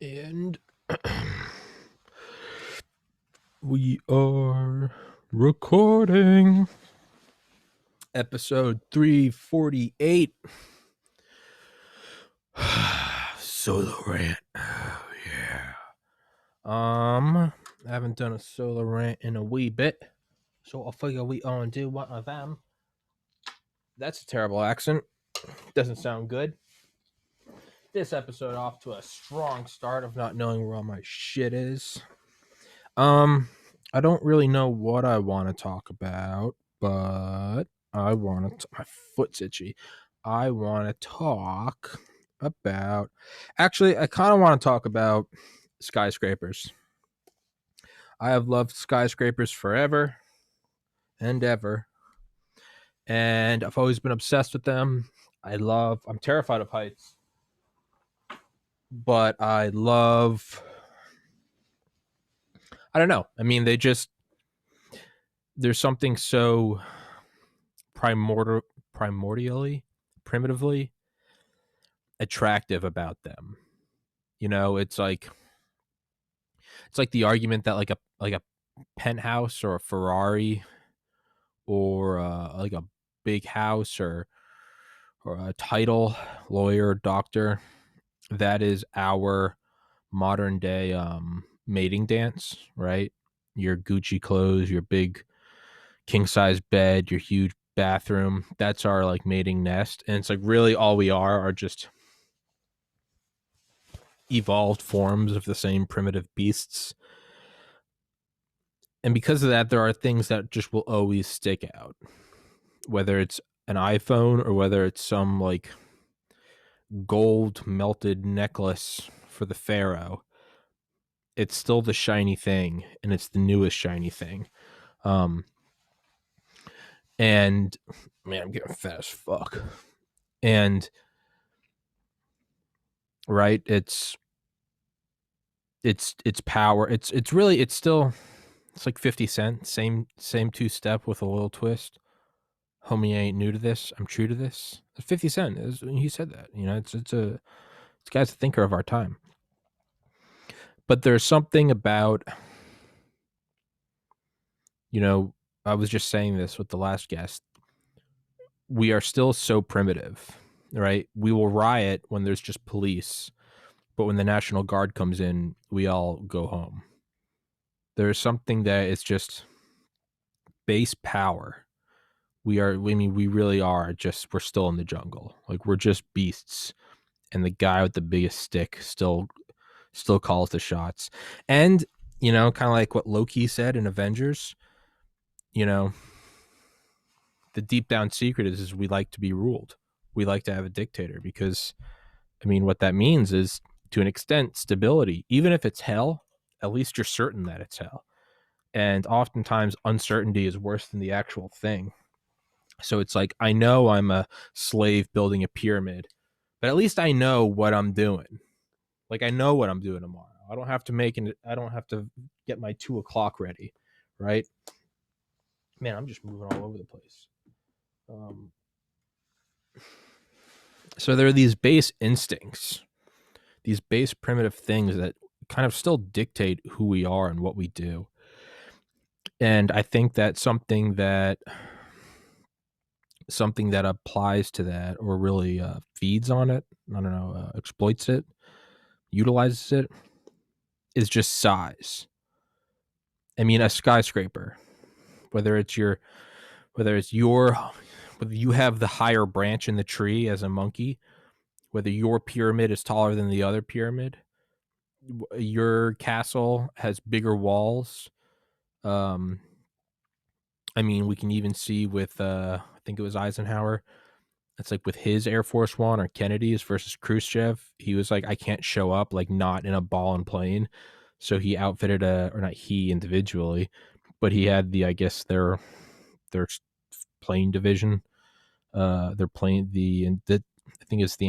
And we are recording episode 348. Solo rant. Oh, yeah. I haven't done a solo rant in a wee bit, so I figure we on do one of them. That's a terrible accent. Doesn't sound good. This episode off to a strong start of not knowing where all my shit is. I don't really know what I want to talk about, but my foot's itchy. I want to talk about, actually, I kind of want to talk about skyscrapers. I have loved skyscrapers forever and ever, and I've always been obsessed with them. I'm terrified of heights, but I don't know. I mean, there's something so primordially, primitively attractive about them. You know, it's like the argument that like a penthouse or a Ferrari or like a big house or a title, lawyer, doctor, that is our modern day mating dance, right? Your Gucci clothes, your big king size bed, your huge bathroom, that's our like mating nest. And it's like really all we are just evolved forms of the same primitive beasts. And because of that, there are things that just will always stick out, whether it's an iPhone or whether it's some like gold melted necklace for the pharaoh. It's still the shiny thing, and it's the newest shiny thing. And man, I'm getting fat as fuck. And right, it's power. It's still, it's like 50 Cent, same two step with a little twist. Homie ain't new to this. I'm true to this. 50 Cent, he said that. You know, it's guy's a thinker of our time. But there's something about, you know, I was just saying this with the last guest. We are still so primitive, right? We will riot when there's just police, but when the National Guard comes in, we all go home. There's something that is just base power. We really are just, we're still in the jungle. Like, we're just beasts. And the guy with the biggest stick still calls the shots. And, you know, kind of like what Loki said in Avengers, you know, the deep down secret is we like to be ruled. We like to have a dictator because, I mean, what that means is, to an extent, stability. Even if it's hell, at least you're certain that it's hell. And oftentimes uncertainty is worse than the actual thing. So it's like, I know I'm a slave building a pyramid, but at least I know what I'm doing. Like, I know what I'm doing tomorrow. I don't have to get my 2:00 ready, right? Man, I'm just moving all over the place. So there are these base instincts, these base primitive things that kind of still dictate who we are and what we do. And I think that something that applies to that, or really feeds on it, I don't know, exploits it, utilizes it, is just size. I mean, a skyscraper, whether you have the higher branch in the tree as a monkey, whether your pyramid is taller than the other pyramid, your castle has bigger walls. I mean, we can even see with I think it was Eisenhower. It's like with his Air Force One or Kennedy's versus Khrushchev. He was like, I can't show up, like, not in a ball and plane. So he outfitted or not he individually, but he had I guess their plane division. Their plane, I think it's the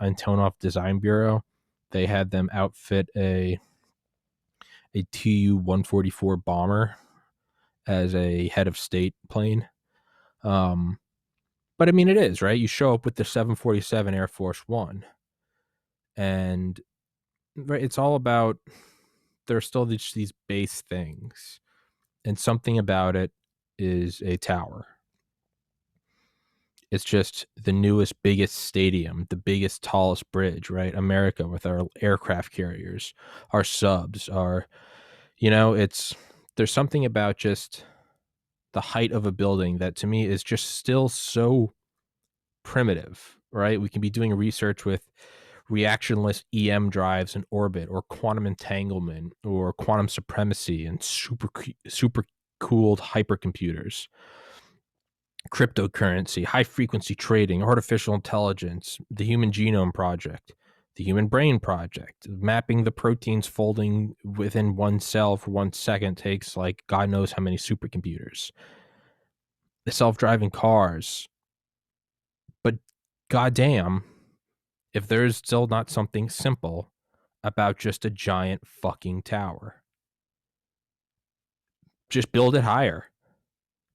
Antonov Design Bureau. They had them outfit a Tu-144 bomber as a head of state plane. But I mean, it is, right? You show up with the 747 Air Force One, and right, it's all about, there's still these base things, and something about it is a tower. It's just the newest, biggest stadium, the biggest, tallest bridge, right? America with our aircraft carriers, our subs, our, it's, there's something about just the height of a building that to me is just still so primitive, right? We can be doing research with reactionless EM drives in orbit, or quantum entanglement, or quantum supremacy, and super cooled hypercomputers, cryptocurrency, high frequency trading, artificial intelligence, the Human Genome Project, the Human Brain Project. Mapping the proteins folding within one cell for 1 second takes like God knows how many supercomputers. The self-driving cars. But goddamn, if there's still not something simple about just a giant fucking tower, just build it higher.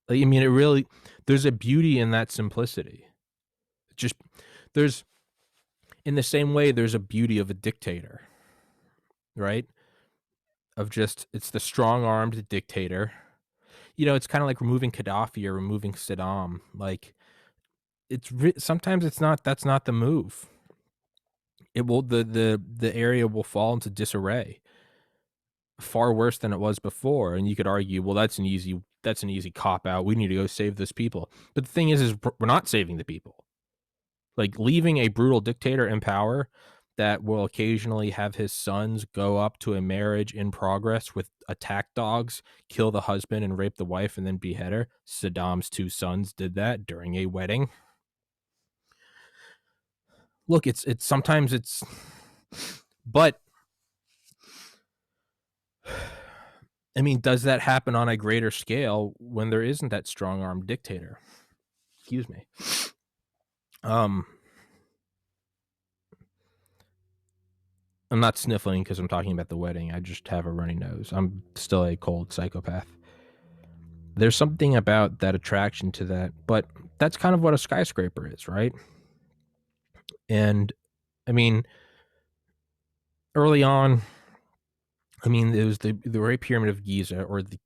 Like, I mean, it really, there's a beauty in that simplicity. Just, there's, in the same way, there's a beauty of a dictator, right? Of just, it's the strong-armed dictator. It's kind of like removing Gaddafi or removing Saddam. Like, it's sometimes it's not, that's not the move. It will, the area will fall into disarray far worse than it was before. And you could argue, well, that's an easy cop out. We need to go save this people. But the thing is we're not saving the people. Like, leaving a brutal dictator in power that will occasionally have his sons go up to a marriage in progress with attack dogs, kill the husband and rape the wife and then behead her. Saddam's 2 sons did that during a wedding. Look, it's sometimes it's, but I mean, does that happen on a greater scale when there isn't that strong-armed dictator? Excuse me. I'm not sniffling because I'm talking about the wedding. I just have a runny nose. I'm still a cold psychopath. There's something about that attraction to that, but that's kind of what a skyscraper is, right? And I mean, early on, I mean, it was the Great Pyramid of Giza, or the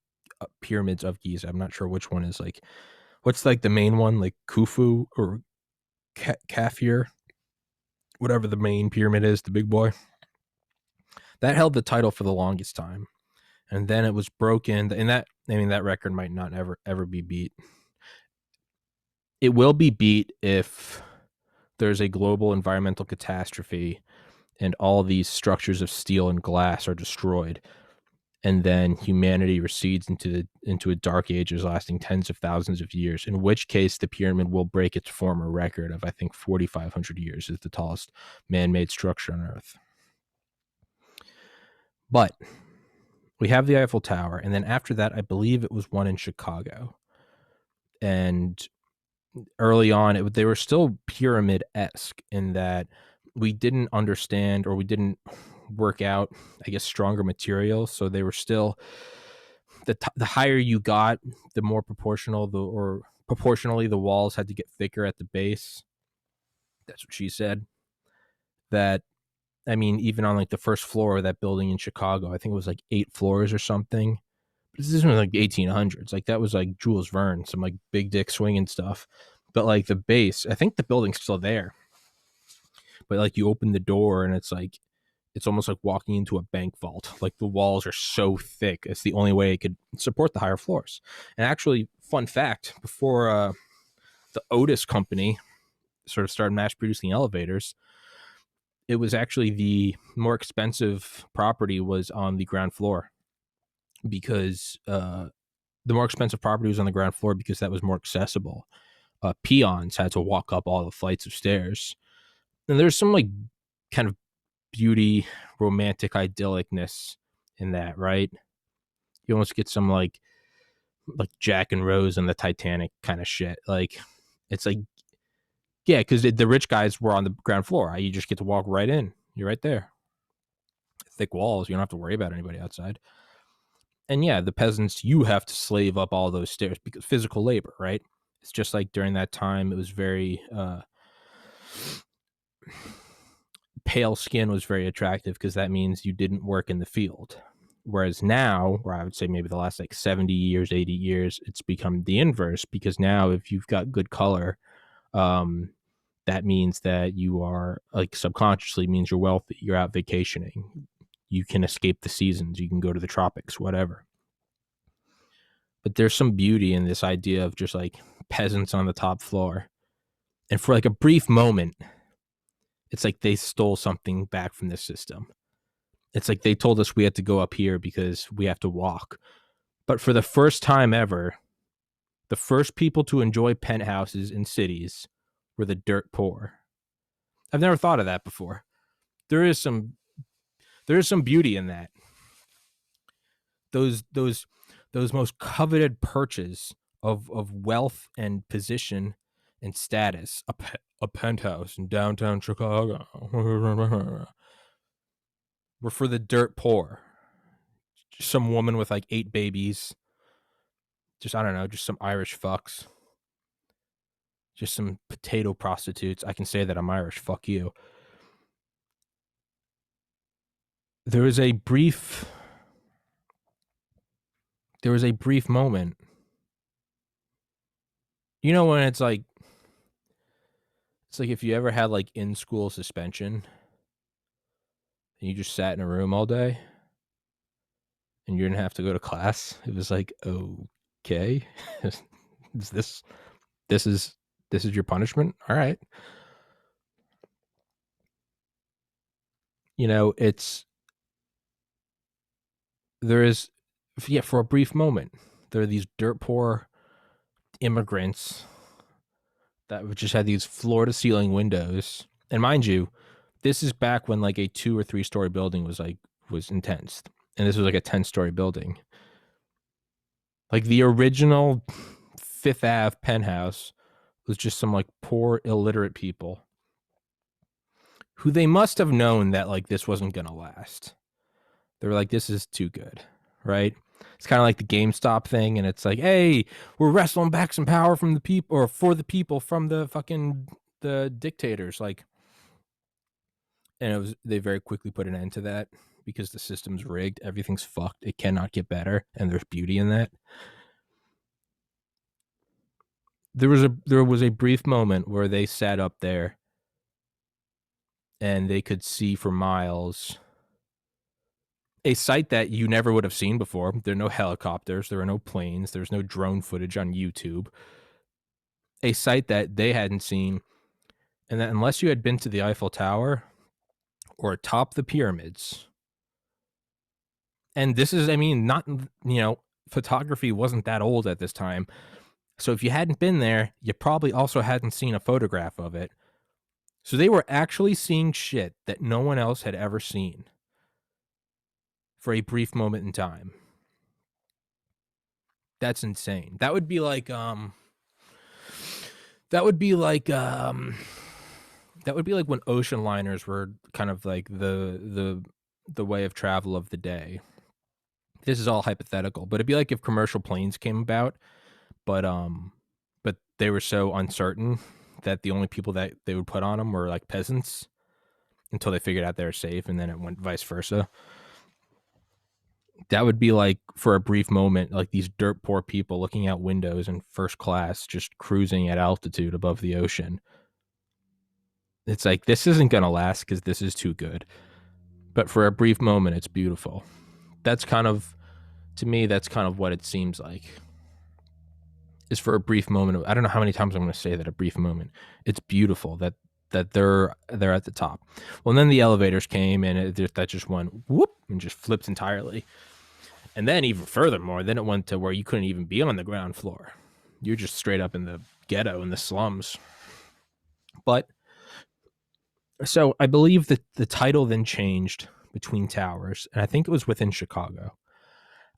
pyramids of Giza. I'm not sure which one is like, what's like the main one, like Khufu or Kafir, whatever the main pyramid is, the big boy. That held the title for the longest time. And then it was broken. And that, I mean, that record might not ever be beat. It will be beat if there's a global environmental catastrophe and all these structures of steel and glass are destroyed. And then humanity recedes into a dark ages lasting tens of thousands of years, in which case the pyramid will break its former record of, I think, 4,500 years as the tallest man-made structure on Earth. But we have the Eiffel Tower, and then after that, I believe it was one in Chicago. And early on, they were still pyramid-esque in that we didn't understand, or we didn't work out, I guess, stronger materials. So they were still, the higher you got, the more proportionally the walls had to get thicker at the base. That's what she said. That, I mean, even on like the first floor of that building in Chicago, I think it was like 8 floors or something. This isn't like 1800s. Like, that was like Jules Verne, some like big dick swinging stuff. But like the base, I think the building's still there. But like, you open the door and it's like, it's almost like walking into a bank vault. Like, the walls are so thick. It's the only way it could support the higher floors. And actually, fun fact, before the Otis company sort of started mass producing elevators, it was actually the more expensive property was on the ground floor, because the more expensive property was on the ground floor because that was more accessible. Peons had to walk up all the flights of stairs. And there's some like kind of beauty, romantic idyllicness in that, right? You almost get some like Jack and Rose and the Titanic kind of shit. Like, it's like, yeah, because the rich guys were on the ground floor. You just get to walk right in. You're right there. Thick walls. You don't have to worry about anybody outside. And yeah, the peasants, you have to slave up all those stairs because physical labor, right? It's just like during that time, it was very pale skin was very attractive because that means you didn't work in the field. Whereas now, or I would say maybe the last like 70 years, 80 years, it's become the inverse, because now if you've got good color, that means that you are, like, subconsciously means you're wealthy, you're out vacationing, you can escape the seasons, you can go to the tropics, whatever. But there's some beauty in this idea of just like peasants on the top floor. And for like a brief moment, it's like they stole something back from this system. It's like they told us we had to go up here because we have to walk. But for the first time ever, the first people to enjoy penthouses in cities were the dirt poor. I've never thought of that before. There is some beauty in that. Those most coveted perches of wealth and position and status, a penthouse in downtown Chicago, were for the dirt poor. Just some woman with like 8 babies. Just, I don't know, just some Irish fucks. Just some potato prostitutes. I can say that I'm Irish. Fuck you. There was a brief moment. You know when it's like if you ever had like in-school suspension and you just sat in a room all day and you didn't have to go to class. It was like, okay, is this is your punishment? All right. You know, for a brief moment, there are these dirt poor immigrants that just had these floor to ceiling windows. And mind you, this is back when like a 2 or 3 story building was intense. And this was like a 10-story building. Like the original Fifth Ave penthouse was just some like poor illiterate people who they must have known that like this wasn't going to last. They were like, this is too good, right? It's kind of like the GameStop thing, and it's like, hey, we're wrestling back some power from the people, or for the people, from the dictators, like. And they very quickly put an end to that because the system's rigged, everything's fucked, it cannot get better, and there's beauty in that. There was a brief moment where they sat up there and they could see for miles a sight that you never would have seen before. There are no helicopters, there are no planes, there's no drone footage on YouTube. A sight that they hadn't seen, and that unless you had been to the Eiffel Tower or atop the pyramids, and this is, I mean, not, photography wasn't that old at this time. So if you hadn't been there, you probably also hadn't seen a photograph of it. So they were actually seeing shit that no one else had ever seen for a brief moment in time. That's insane. That would be like when ocean liners were kind of like the way of travel of the day. This is all hypothetical, but it'd be like if commercial planes came about, but they were so uncertain that the only people that they would put on them were like peasants until they figured out they were safe, and then it went vice versa. That would be like, for a brief moment, like these dirt poor people looking out windows in first class, just cruising at altitude above the ocean. It's like, this isn't going to last because this is too good. But for a brief moment, it's beautiful. That's kind of, to me, that's kind of what it seems like. Is for a brief moment. I don't know how many times I'm going to say that, a brief moment. It's beautiful that they're at the top. Well, and then the elevators came, and that just went whoop and just flipped entirely. And then even furthermore, then it went to where you couldn't even be on the ground floor. You're just straight up in the ghetto, in the slums. But so I believe that the title then changed between towers, and I think it was within Chicago.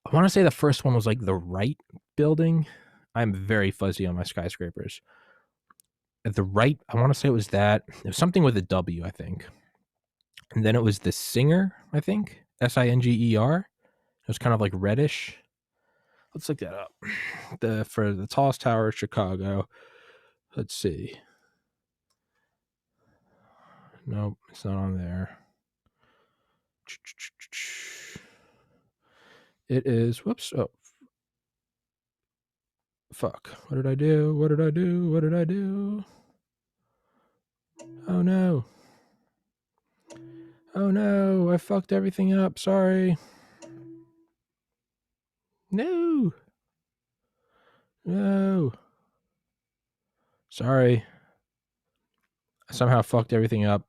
I want to say the first one was like the Wright building. I'm very fuzzy on my skyscrapers. At the Wright, I want to say it was that. It was something with a W, I think. And then it was the Singer, I think. Singer. It was kind of like reddish. Let's look that up. For the tallest tower of Chicago. Let's see. Nope, it's not on there. It is. Whoops. Oh, fuck. What did I do? What did I do? What did I do? Oh no. Oh no. I fucked everything up. Sorry. No. No. Sorry. I somehow fucked everything up.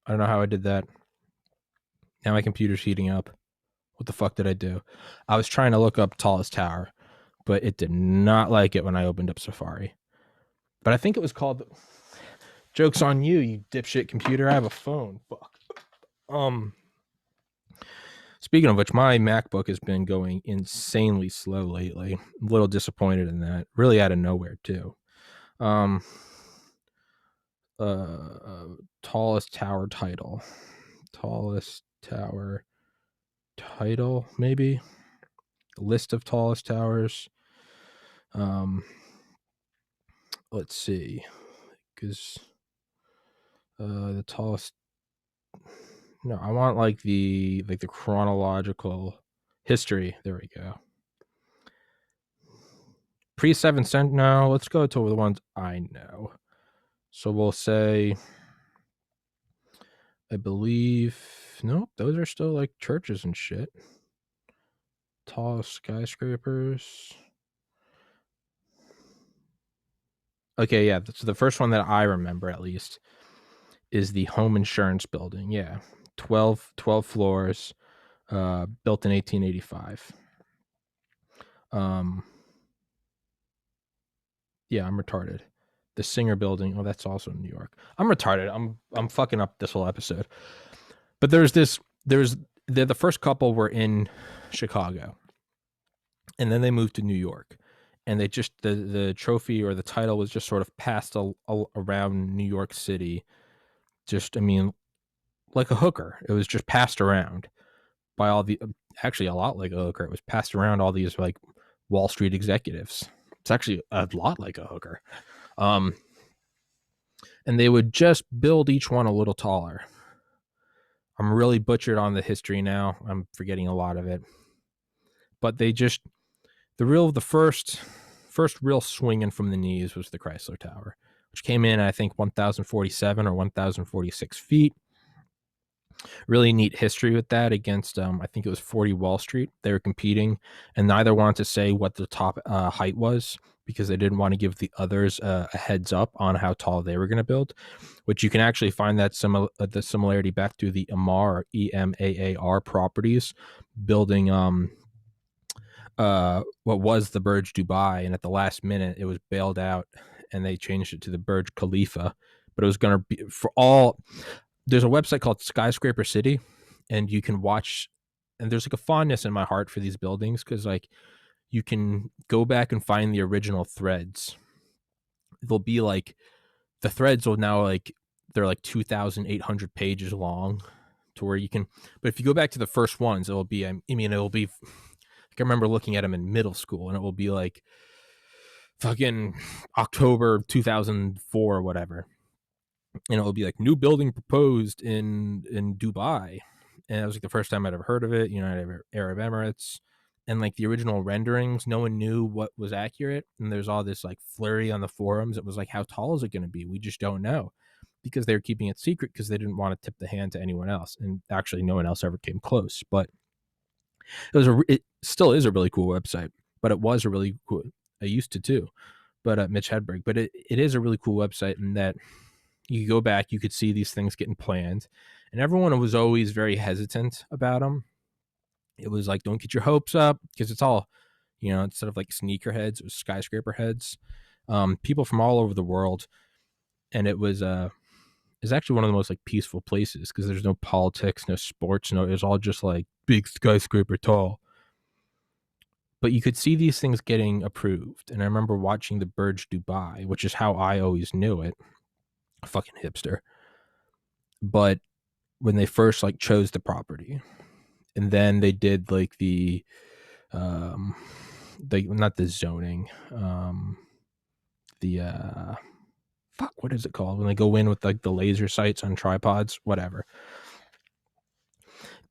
I don't know how I did that. Now my computer's heating up. What the fuck did I do? I was trying to look up tallest tower, but it did not like it when I opened up Safari. But I think it was called Joke's on you, you dipshit computer. I have a phone. Fuck. Speaking of which, my MacBook has been going insanely slow lately. I'm a little disappointed in that. Really out of nowhere too. Tallest tower title. Tallest tower title, maybe. List of tallest towers. Let's see. Because the tallest. No, I want like the chronological history. There we go. Pre 7th century. No, let's go to the ones I know. So we'll say, I believe, nope, those are still like churches and shit. Tall skyscrapers. Okay, yeah. So the first one that I remember, at least, is the home insurance building. Yeah, 12 floors, built in 1885. Yeah, I'm retarded. The Singer Building. Oh, that's also in New York. I'm retarded. I'm fucking up this whole episode. But the first couple were in Chicago, and then they moved to New York, and they just the trophy or the title was just sort of passed around New York City. Just, I mean, like a hooker. It was just passed around by all the, actually a lot like a hooker. It was passed around all these like Wall Street executives. It's actually a lot like a hooker. And they would just build each one a little taller. I'm really butchered on the history now. I'm forgetting a lot of it. But they just, the first real swinging from the knees was the Chrysler Tower, which came in, I think, 1,047 or 1,046 feet. Really neat history with that against, I think it was 40 Wall Street. They were competing, and neither wanted to say what the top height was because they didn't want to give the others a heads up on how tall they were going to build, which you can actually find that the similarity back to the Emaar, EMAAR properties, building what was the Burj Dubai, and at the last minute it was bailed out and they changed it to the Burj Khalifa, but it was going to be for all. There's a website called Skyscraper City, and you can watch, and there's like a fondness in my heart for these buildings because like you can go back and find the original threads. They'll be like, the threads will now like, they're like 2,800 pages long to where you can, but if you go back to the first ones, it'll be, I mean, it'll be, I remember looking at them in middle school, and it will be like fucking October 2004 or whatever. And it will be like new building proposed in Dubai. And it was like the first time I'd ever heard of it, United Arab Emirates. And like the original renderings, no one knew what was accurate. And there's all this like flurry on the forums. It was like, how tall is it going to be? We just don't know, because they were keeping it secret because they didn't want to tip the hand to anyone else. And actually no one else ever came close. But it still is a really cool website, but it was a really cool, I used to too, but Mitch Hedberg, but it is a really cool website in that you could go back, you could see these things getting planned, and everyone was always very hesitant about them. It was like, don't get your hopes up, because it's all, instead of like sneakerheads, it was skyscraper heads, people from all over the world. And it was it's actually one of the most like peaceful places because there's no politics, no sports, no, it's all just like big skyscraper tall. But you could see these things getting approved. And I remember watching the Burj Dubai, which is how I always knew it. Fucking hipster. But when they first like chose the property, and then they did like the not the zoning, the what is it called when they go in with like the laser sights on tripods, whatever.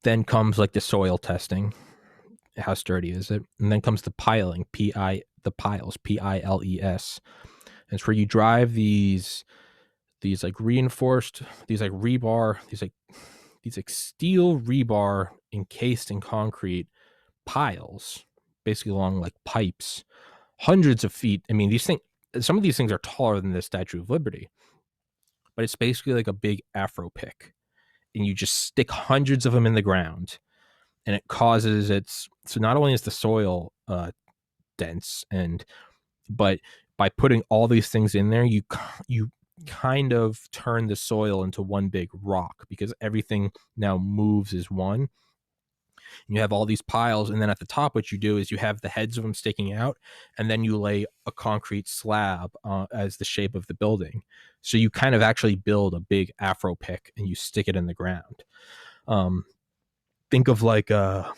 Then comes like the soil testing. How sturdy is it? And then comes the piling, the piles, piles. And it's where you drive these like reinforced, these like rebar, these like steel rebar encased in concrete piles, basically along like pipes, hundreds of feet. I mean, some of these things are taller than the Statue of Liberty, but it's basically like a big afro pick, and you just stick hundreds of them in the ground, and it causes so not only is the soil dense, but by putting all these things in there, you kind of turn the soil into one big rock, because everything now moves as one. You have all these piles, and then at the top, what you do is you have the heads of them sticking out, and then you lay a concrete slab as the shape of the building. So you kind of actually build a big afro pick, and you stick it in the ground. Think of like I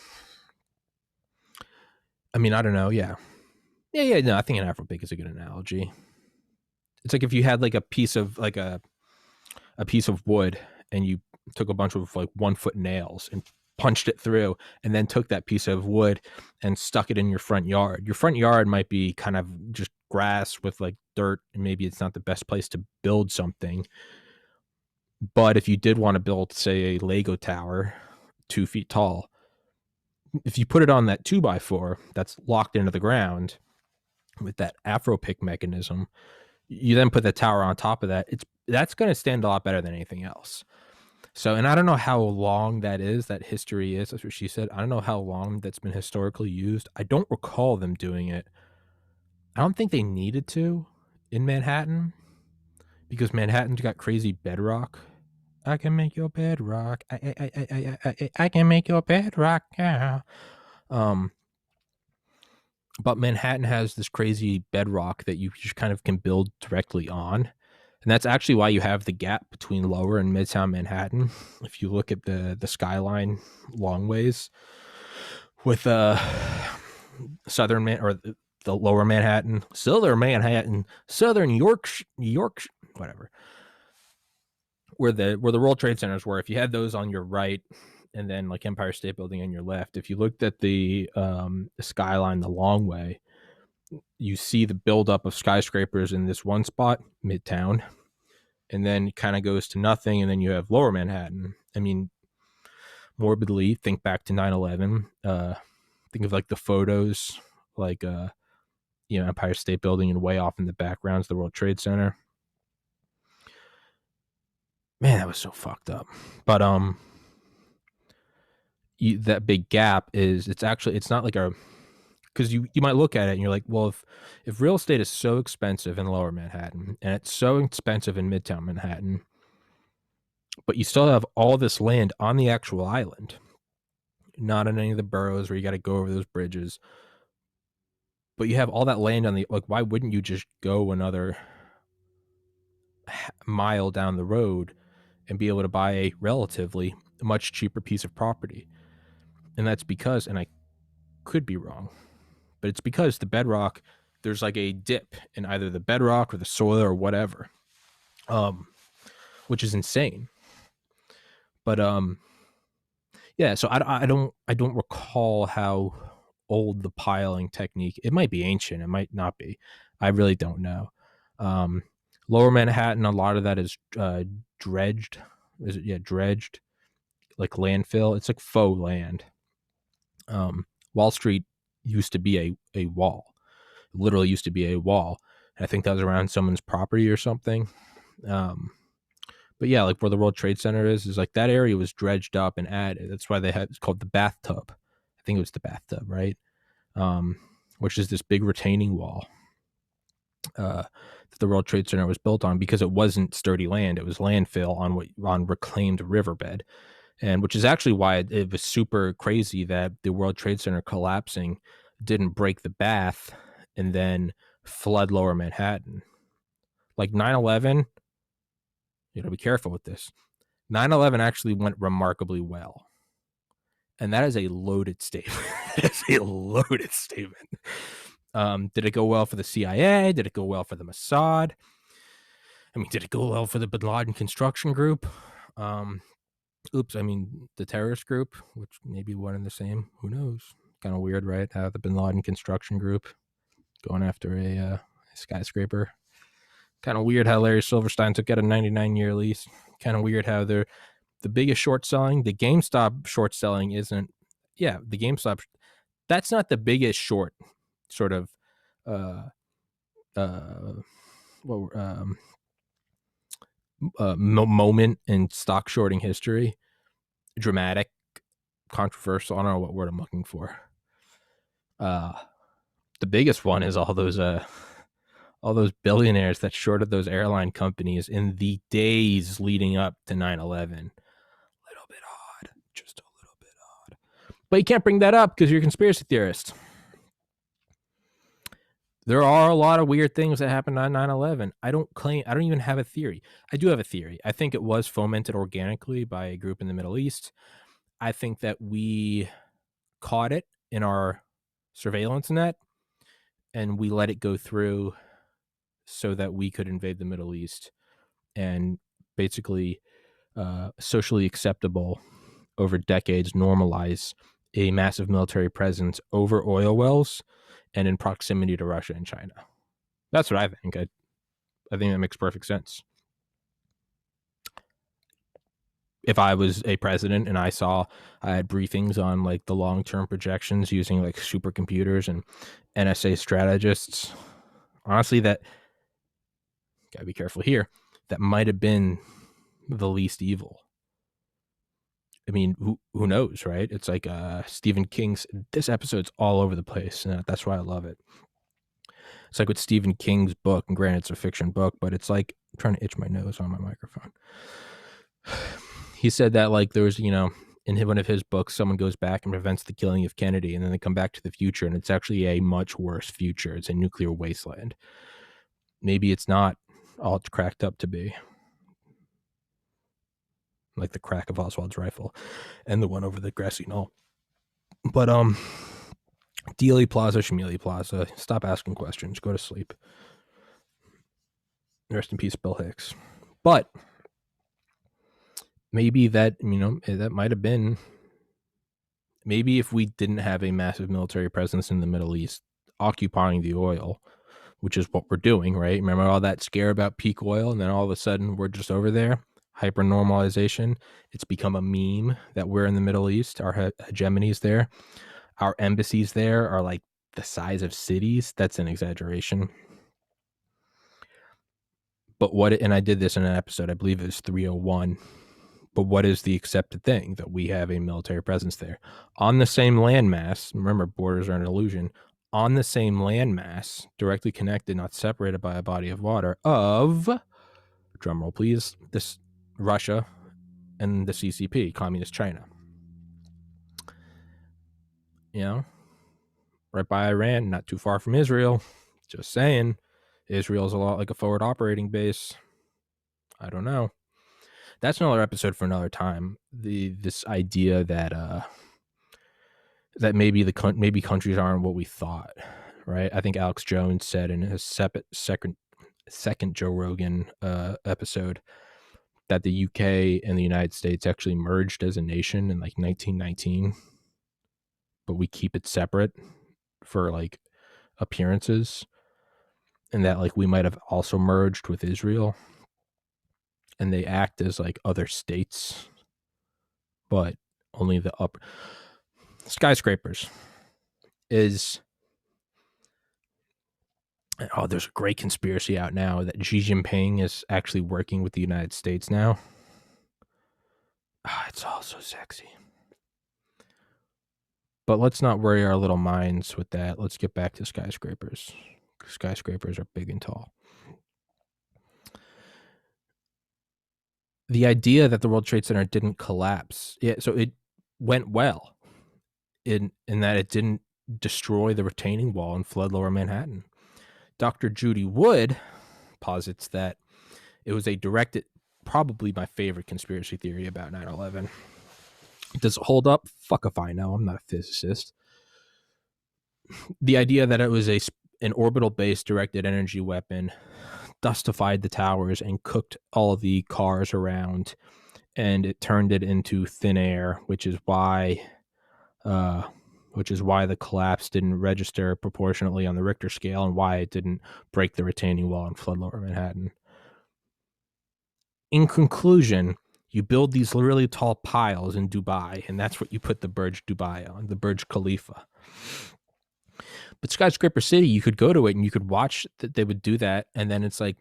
don't know. Yeah. No, I think an afro pick is a good analogy. It's like if you had like a piece of wood, and you took a bunch of like 1 foot nails and punched it through, and then took that piece of wood and stuck it in your front yard. Your front yard might be kind of just grass with like dirt, and maybe it's not the best place to build something. But if you did want to build, say, a Lego tower 2 feet tall, if you put it on that 2x4 that's locked into the ground with that afro pick mechanism, you then put the tower on top of that, that's going to stand a lot better than anything else. So, and I don't know how long that history is. That's what she said. I don't know how long that's been historically used. I don't recall them doing it. I don't think they needed to in Manhattan, because Manhattan's got crazy bedrock. I can make your bedrock. I can make your bedrock. Yeah. But Manhattan has this crazy bedrock that you just kind of can build directly on. And that's actually why you have the gap between lower and midtown Manhattan. If you look at the skyline long ways with southern the lower Manhattan, southern York, whatever, where the World Trade Centers were. If you had those on your right, and then like Empire State Building on your left, if you looked at the skyline the long way, you see the buildup of skyscrapers in this one spot, Midtown, and then it kind of goes to nothing, and then you have lower Manhattan. I mean, morbidly, think back to 9/11. Think of like the photos, like Empire State Building, and way off in the background is the World Trade Center. Man, that was so fucked up. But that big gap it's not like because you might look at it and you're like, well, if real estate is so expensive in lower Manhattan, and it's so expensive in midtown Manhattan, but you still have all this land on the actual island, not in any of the boroughs where you got to go over those bridges, but you have all that land on why wouldn't you just go another mile down the road and be able to buy a relatively much cheaper piece of property? And that's because, and I could be wrong, but it's because the bedrock, there's like a dip in either the bedrock or the soil or whatever, which is insane. But yeah, so I don't recall how old the piling technique. It might be ancient, it might not be. I really don't know. Lower Manhattan, a lot of that is dredged. Is it? Yeah, dredged, like landfill. It's like faux land. Wall Street used to be a wall. It literally used to be a wall. And I think that was around someone's property or something. But yeah, like where the World Trade Center is like that area was dredged up and added. That's why it's called the bathtub. I think it was the bathtub, right? Which is this big retaining wall that the World Trade Center was built on, because it wasn't sturdy land. It was landfill on reclaimed riverbed. And which is actually why it was super crazy that the World Trade Center collapsing didn't break the bath and then flood lower Manhattan. Like 9/11, you got to be careful with this. 9/11 actually went remarkably well. And that is a loaded statement. It's a loaded statement. Did it go well for the CIA? Did it go well for the Mossad? I mean, did it go well for the Bin Laden construction group? The terrorist group, which may be one and the same. Who knows? Kind of weird, right? How the Bin Laden construction group going after a skyscraper. Kind of weird how Larry Silverstein took out a 99-year lease. Kind of weird how they're the biggest short selling. The GameStop short selling isn't. Yeah, the GameStop. That's not the biggest short sort of moment in stock shorting history. Dramatic, controversial. I don't know what word I'm looking for. The biggest one is all those billionaires that shorted those airline companies in the days leading up to 9/11. A little bit odd, just a little bit odd. But you can't bring that up because you're a conspiracy theorist. There are a lot of weird things that happened on 9/11. I don't even have a theory. I do have a theory. I think it was fomented organically by a group in the Middle East. I think that we caught it in our surveillance net and we let it go through so that we could invade the Middle East and basically socially acceptable over decades normalize a massive military presence over oil wells and in proximity to Russia and China. That's what I think. I think that makes perfect sense. If I was a president and I had briefings on like the long-term projections using like supercomputers and NSA strategists, honestly, that gotta be careful here. That might have been the least evil. I mean, who knows, right? It's like Stephen King's. This episode's all over the place, and that's why I love it. It's like with Stephen King's book, and granted, it's a fiction book, but it's like I'm trying to itch my nose on my microphone. He said that like there was, in one of his books, someone goes back and prevents the killing of Kennedy, and then they come back to the future, and it's actually a much worse future. It's a nuclear wasteland. Maybe it's not all it's cracked up to be. Like the crack of Oswald's rifle and the one over the grassy knoll. But Dealey Plaza, Shmeli Plaza, stop asking questions. Go to sleep. Rest in peace, Bill Hicks. But maybe that, that might have been, maybe if we didn't have a massive military presence in the Middle East occupying the oil, which is what we're doing, right? Remember all that scare about peak oil, and then all of a sudden we're just over there? Hyper normalization. It's become a meme that we're in the Middle East. Our hegemony's there. Our embassies there are like the size of cities. That's an exaggeration. But and I did this in an episode, I believe it was 301. But what is the accepted thing? That we have a military presence there on the same landmass. Remember, borders are an illusion. On the same landmass, directly connected, not separated by a body of water of, drumroll please, this Russia and the CCP, Communist China. Right by Iran, not too far from Israel. Just saying, Israel's a lot like a forward operating base. I don't know. That's another episode for another time. This idea that that maybe countries aren't what we thought, right? I think Alex Jones said in his second Joe Rogan episode that the UK and the United States actually merged as a nation in like 1919, but we keep it separate for like appearances, and that like we might have also merged with Israel and they act as like other states, but only the upper skyscrapers is. Oh, there's a great conspiracy out now that Xi Jinping is actually working with the United States now. It's all so sexy. But let's not worry our little minds with that. Let's get back to skyscrapers. Skyscrapers are big and tall. The idea that the World Trade Center didn't collapse, so it went well in that it didn't destroy the retaining wall and flood lower Manhattan. Dr. Judy Wood posits that it was a directed, probably my favorite conspiracy theory about 9/11. Does it hold up? Fuck if I know. I'm not a physicist. The idea that it was an orbital-based directed energy weapon dustified the towers and cooked all the cars around, and it turned it into thin air, which is why the collapse didn't register proportionately on the Richter scale, and why it didn't break the retaining wall and flood lower Manhattan. In conclusion, you build these really tall piles in Dubai, and that's what you put the Burj Dubai on, the Burj Khalifa. But Skyscraper City, you could go to it and you could watch that they would do that, and then it's like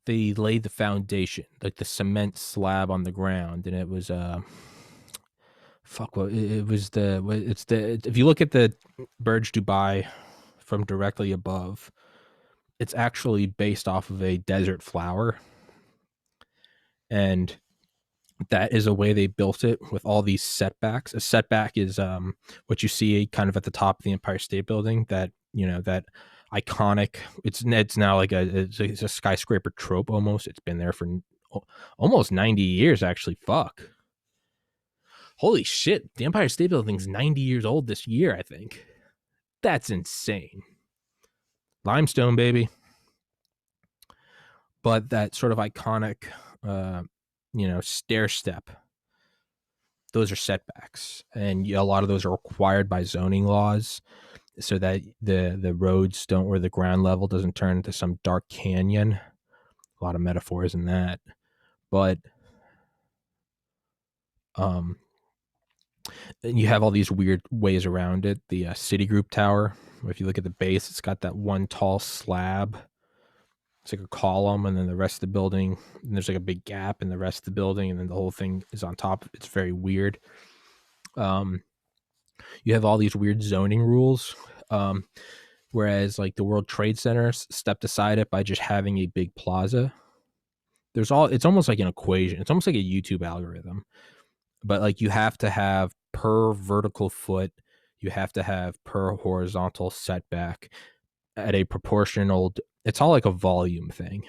they laid the foundation, like the cement slab on the ground, and it was if you look at the Burj Dubai from directly above, it's actually based off of a desert flower, and that is a way they built it with all these setbacks. A setback is what you see kind of at the top of the Empire State Building, that that iconic, it's now like it's a skyscraper trope almost. It's been there for almost 90 years actually. Fuck. Holy shit, the Empire State Building's 90 years old this year, I think. That's insane. Limestone, baby. But that sort of iconic stair step, those are setbacks, and a lot of those are required by zoning laws so that the roads don't, or the ground level doesn't turn into some dark canyon. A lot of metaphors in that. But and you have all these weird ways around it. The Citigroup Tower, if you look at the base, it's got that one tall slab. It's like a column, and then the rest of the building, and there's like a big gap in the rest of the building, and then the whole thing is on top. It's very weird. You have all these weird zoning rules, whereas like the World Trade Center stepped aside it by just having a big plaza. It's almost like an equation. It's almost like a YouTube algorithm, but like you have to have per vertical foot, you have to have per horizontal setback at a proportional. It's all like a volume thing.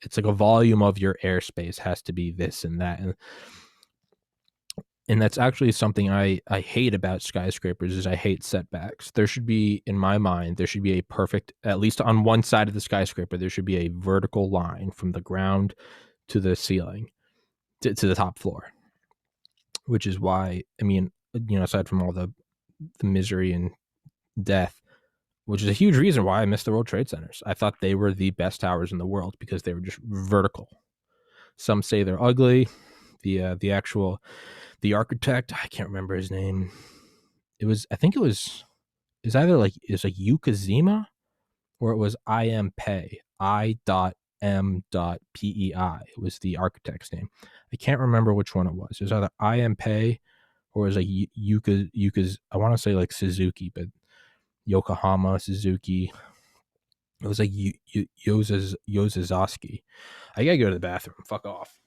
It's like a volume of your airspace has to be this and that, and that's actually something I hate about skyscrapers. Is I hate setbacks. There should be, in my mind, there should be a perfect, at least on one side of the skyscraper, there should be a vertical line from the ground to the ceiling, to the top floor. Which is why, I mean, aside from all the misery and death, which is a huge reason why I miss the World Trade Centers. I thought they were the best towers in the world because they were just vertical. Some say they're ugly. The architect, I can't remember his name. It's either like Yukazima, or it was I.M.Pei. I.M.Pei. It was the architect's name. I can't remember which one it was. It was either I.M.Pei or it was like Yuka's. I want to say like Suzuki, but Yokohama Suzuki. It was like Yozazaki. I gotta go to the bathroom. Fuck off.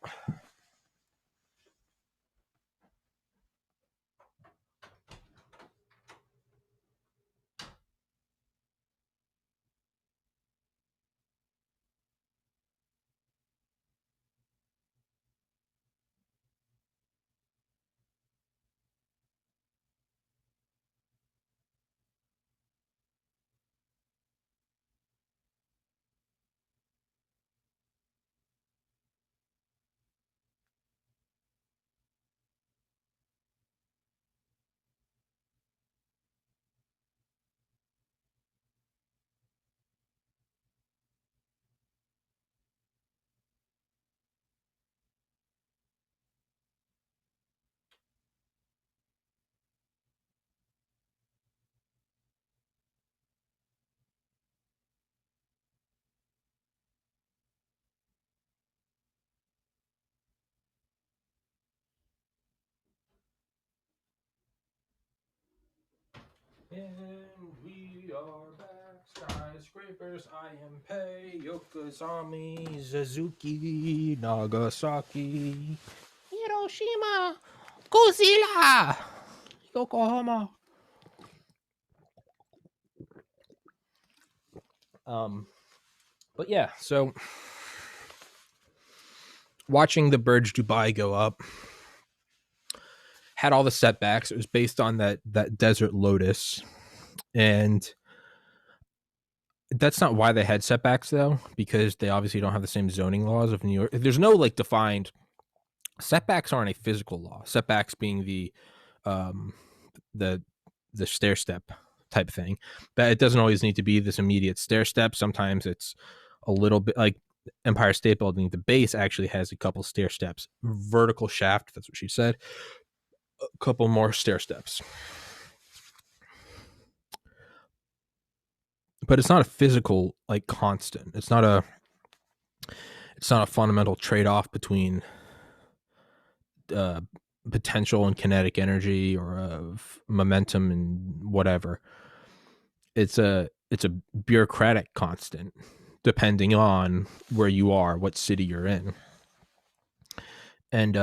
And we are back. Skyscrapers, I.M.Pei, Yokozami, Suzuki, Nagasaki, Hiroshima, Godzilla, Yokohama. But yeah, so watching the Burj Dubai go up had all the setbacks. It was based on that desert lotus, and That's not why they had setbacks though, because they obviously don't have the same zoning laws of New York. There's no like defined setbacks aren't a physical law. Setbacks being um the the stair step type thing. That it doesn't always need to be this immediate stair step. Sometimes it's a little bit like Empire State Building. The base actually has a couple stair steps, vertical shaft. That's what she said. A couple more stair steps, but it's not a physical like constant. It's not a fundamental trade off between uh, potential and kinetic energy or of momentum and whatever. It's a bureaucratic constant depending on where you are, what city you're in. And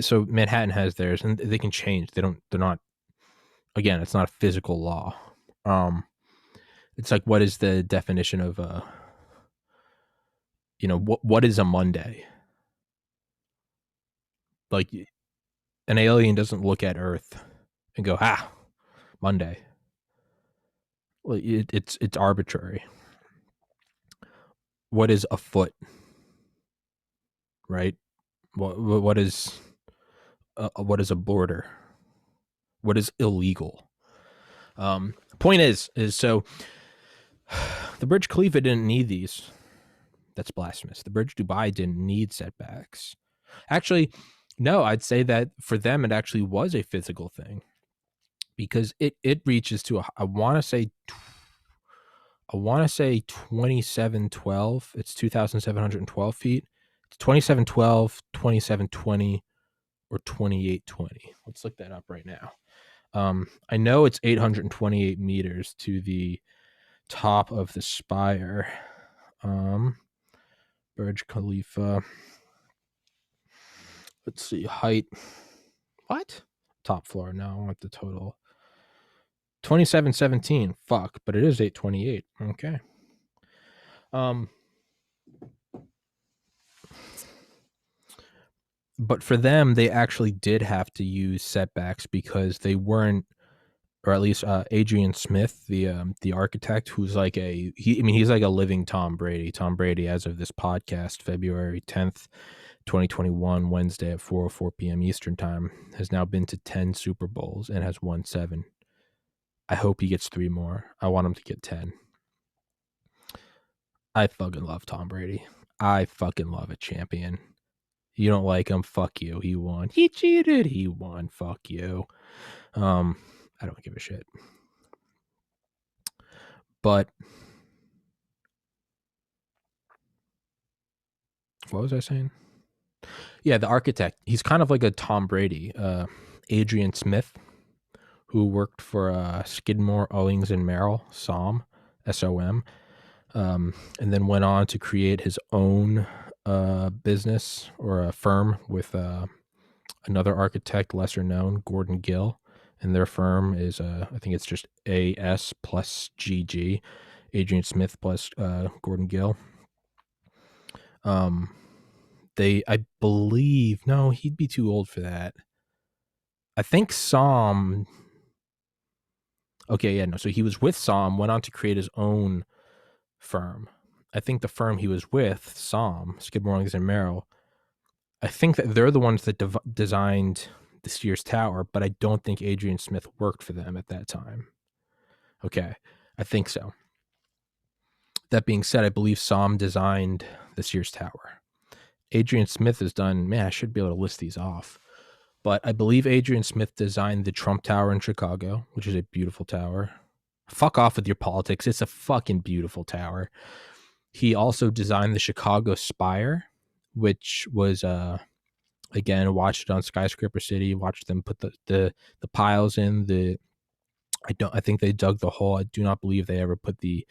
so Manhattan has theirs, and they can change. They're not. Again, it's not a physical law. It's like, what is the definition of what is a Monday? Like, an alien doesn't look at Earth and go, Monday. Well, it's arbitrary. What is a foot? Right? What is a border? What is illegal? Point is so the Burj Khalifa didn't need these. That's blasphemous. The Burj Dubai didn't need setbacks. Actually, no, I'd say that for them it actually was a physical thing, because it reaches to I want to say 2712. It's 2,712 feet. It's 2712, 2720, or 2820. Let's look that up right now. I know it's 828 meters to the top of the spire. Burj Khalifa. Let's see, height. What? Top floor. No, I want the total. 2717. Fuck, but it is 828. Okay. But for them, they actually did have to use setbacks because they weren't, or at least Adrian Smith, the architect, who's like he's like a living Tom Brady. Tom Brady, as of this podcast, February 10th, 2021, Wednesday at 4:04 p.m. Eastern time, has now been to 10 Super Bowls and has won 7. I hope he gets 3 more. I want him to get 10. I fucking love Tom Brady. I fucking love a champion. You don't like him? Fuck you. He won. He cheated. He won. Fuck you. I don't give a shit. But what was I saying? Yeah, the architect. He's kind of like a Tom Brady. Adrian Smith, who worked for Skidmore, Owings and Merrill, SOM, SOM, and then went on to create his own business or a firm with another architect, lesser known, Gordon Gill, and their firm is I think it's just AS plus GG, Adrian Smith plus Gordon Gill. I believe, no, he'd be too old for that. I think SOM. Okay, yeah, no. So he was with SOM, went on to create his own firm. I think the firm he was with, SOM, Skidmore, Owings and Merrill, I think that they're the ones that designed the Sears Tower, but I don't think Adrian Smith worked for them at that time. Okay, I think so. That being said, I believe SOM designed the Sears Tower. Adrian Smith has done, man, I should be able to list these off. But I believe Adrian Smith designed the Trump Tower in Chicago, which is a beautiful tower. Fuck off with your politics. It's a fucking beautiful tower. He also designed the Chicago Spire, which was again, watched it on Skyscraper City, watched them put the piles in. I think they dug the hole. I do not believe they ever put the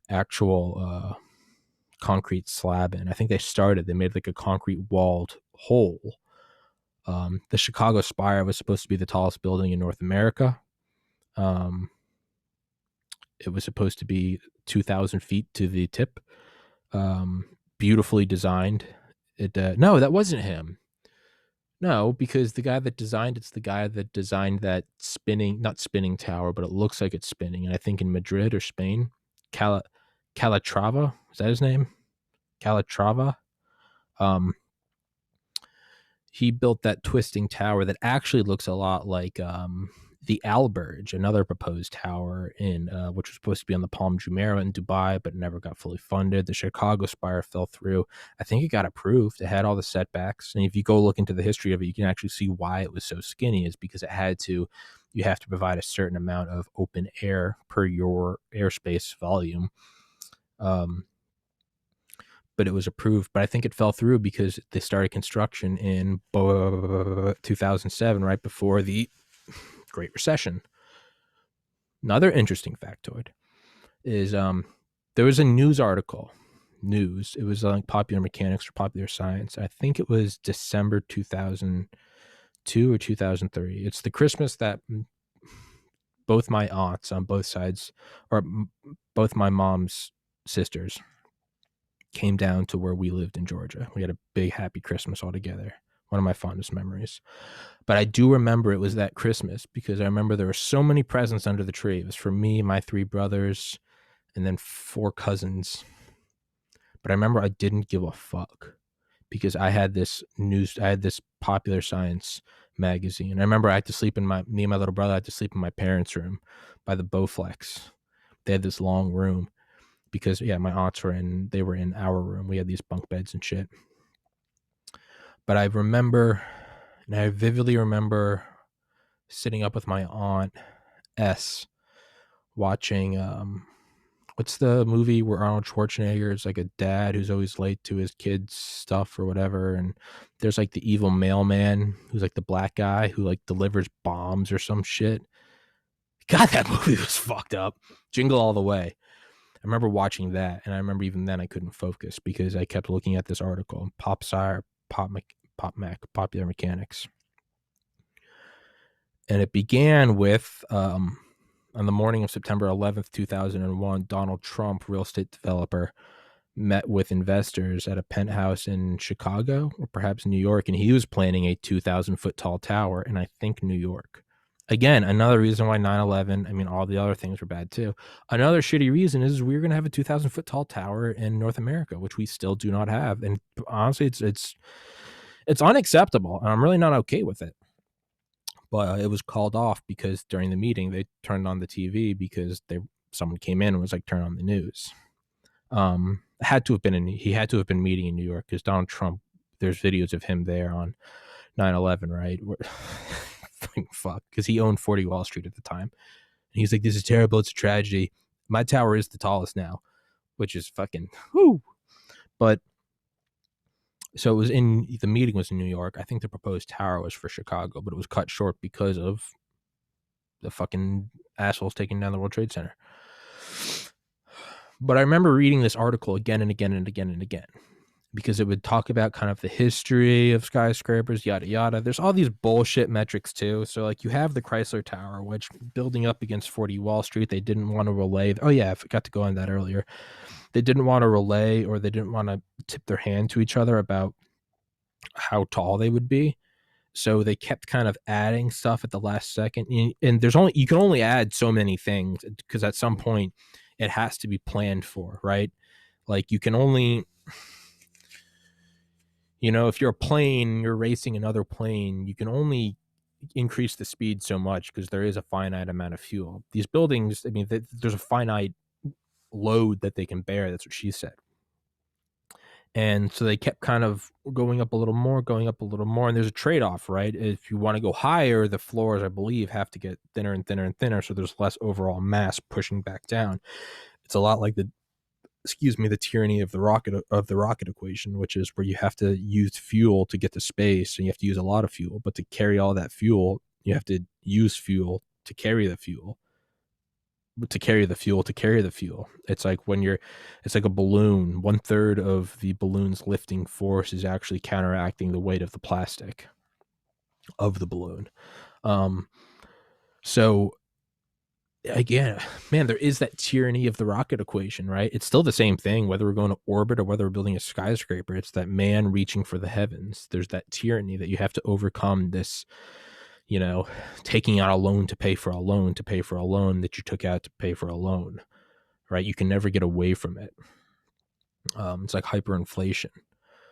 actual concrete slab in. I think they made like a concrete walled hole. The Chicago Spire was supposed to be the tallest building in North America. It was supposed to be 2,000 feet to the tip. Beautifully designed. No, that wasn't him. No, because the guy that designed it's the guy that designed that not spinning tower, but it looks like it's spinning. And I think in Madrid or Spain, Cala, Calatrava, is that his name? Calatrava. Um, he built that twisting tower that actually looks a lot like the Alberge, another proposed tower in which was supposed to be on the Palm Jumeirah in Dubai, but never got fully funded. The Chicago Spire fell through. I think it got approved. It had all the setbacks, and if you go look into the history of it, you can actually see why it was so skinny. Is because it had to. You have to provide a certain amount of open air per your airspace volume. But it was approved. But I think it fell through because they started construction in 2007, right before the Great Recession. Another interesting factoid is there was a news article. It was like Popular Mechanics or Popular Science. I think it was December 2002 or 2003. It's the Christmas that both my aunts on both sides, or both my mom's sisters, came down to where we lived in Georgia. We had a big happy Christmas all together. One of my fondest memories. But I do remember it was that Christmas because I remember there were so many presents under the tree. It was for me, my 3 brothers, and then 4 cousins. But I remember I didn't give a fuck because I had this Popular Science magazine. I remember I had to sleep me and my little brother had to sleep in my parents' room by the Bowflex. They had this long room because my aunts they were in our room. We had these bunk beds and shit. But I vividly remember sitting up with my aunt S watching what's the movie where Arnold Schwarzenegger is like a dad who's always late to his kids' stuff or whatever, and there's like the evil mailman who's like the black guy who like delivers bombs or some shit. God, that movie was fucked up. Jingle All the Way. I remember watching that, and I remember even then I couldn't focus because I kept looking at this article, Popular Mechanics. And it began with on the morning of September 11th, 2001, Donald Trump, real estate developer, met with investors at a penthouse in Chicago or perhaps New York, and he was planning a 2,000-foot tall tower in, I think, New York. Again, another reason why 9/11, I mean, all the other things were bad too. Another shitty reason is we were going to have a 2,000-foot tall tower in North America, which we still do not have. And honestly, it's unacceptable, and I'm really not okay with it. But it was called off because during the meeting they turned on the TV because someone came in and was like, turn on the news. He had to have been meeting in New York because Donald Trump, there's videos of him there on 9/11, right? Fuck, because he owned 40 Wall Street at the time. And he's like, this is terrible. It's a tragedy. My tower is the tallest now, which is fucking whoo. But so the meeting was in New York. I think the proposed tower was for Chicago, but it was cut short because of the fucking assholes taking down the World Trade Center. But I remember reading this article again and again and again and again because it would talk about kind of the history of skyscrapers, yada, yada. There's all these bullshit metrics too. So like you have the Chrysler Tower, which building up against 40 Wall Street, they didn't want to relay. Oh yeah, I forgot to go on that earlier. They didn't want to relay, or they didn't want to tip their hand to each other about how tall they would be. So they kept kind of adding stuff at the last second. And you can only add so many things because at some point it has to be planned for, right? Like you can only, if you're a plane, you're racing another plane, you can only increase the speed so much because there is a finite amount of fuel. These buildings, I mean, there's a finite load that they can bear. That's what she said. And so they kept kind of going up a little more. And there's a trade-off, right? If you want to go higher, the floors, I believe, have to get thinner and thinner and thinner. So there's less overall mass pushing back down. It's a lot like the tyranny of the rocket equation, which is where you have to use fuel to get to space, and you have to use a lot of fuel. But to carry all that fuel, you have to use fuel to carry the fuel. To carry the fuel. It's like it's like a balloon. 1/3 of the balloon's lifting force is actually counteracting the weight of the plastic of the balloon. So again, man, there is that tyranny of the rocket equation, right? It's still the same thing, whether we're going to orbit or whether we're building a skyscraper. It's that man reaching for the heavens. There's that tyranny that you have to overcome, this, taking out a loan to pay for a loan to pay for a loan that you took out to pay for a loan, right? You can never get away from it. It's like hyperinflation,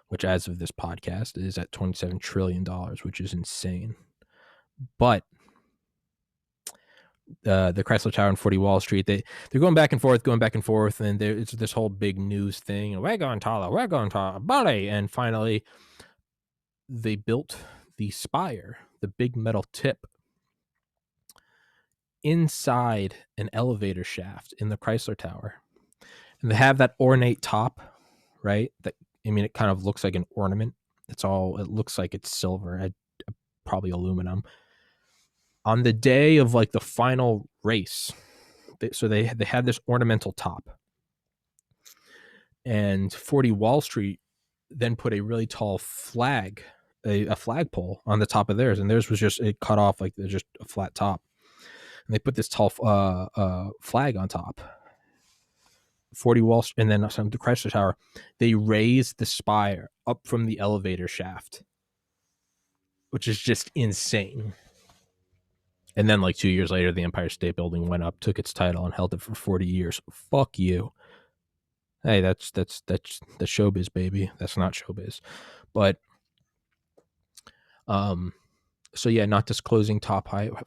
which as of this podcast is at $27 trillion, which is insane. But the Chrysler Tower and 40 Wall Street, they're going back and forth, and it's this whole big news thing. We're going taller, buddy. And finally, they built the spire, the big metal tip, inside an elevator shaft in the Chrysler Tower. And they have that ornate top, right? It kind of looks like an ornament. It looks like it's silver, probably aluminum. On the day of like the final race, they had this ornamental top, and 40 Wall Street then put a really tall flag, a flagpole on the top of theirs, and theirs was just, it cut off like just a flat top, and they put this tall flag on top. 40 Wall Street, and then the Chrysler Tower, they raised the spire up from the elevator shaft, which is just insane. And then like 2 years later, the Empire State Building went up, took its title, and held it for 40 years. Fuck you. Hey, that's showbiz, baby. That's not showbiz. But so yeah, not disclosing top height. How the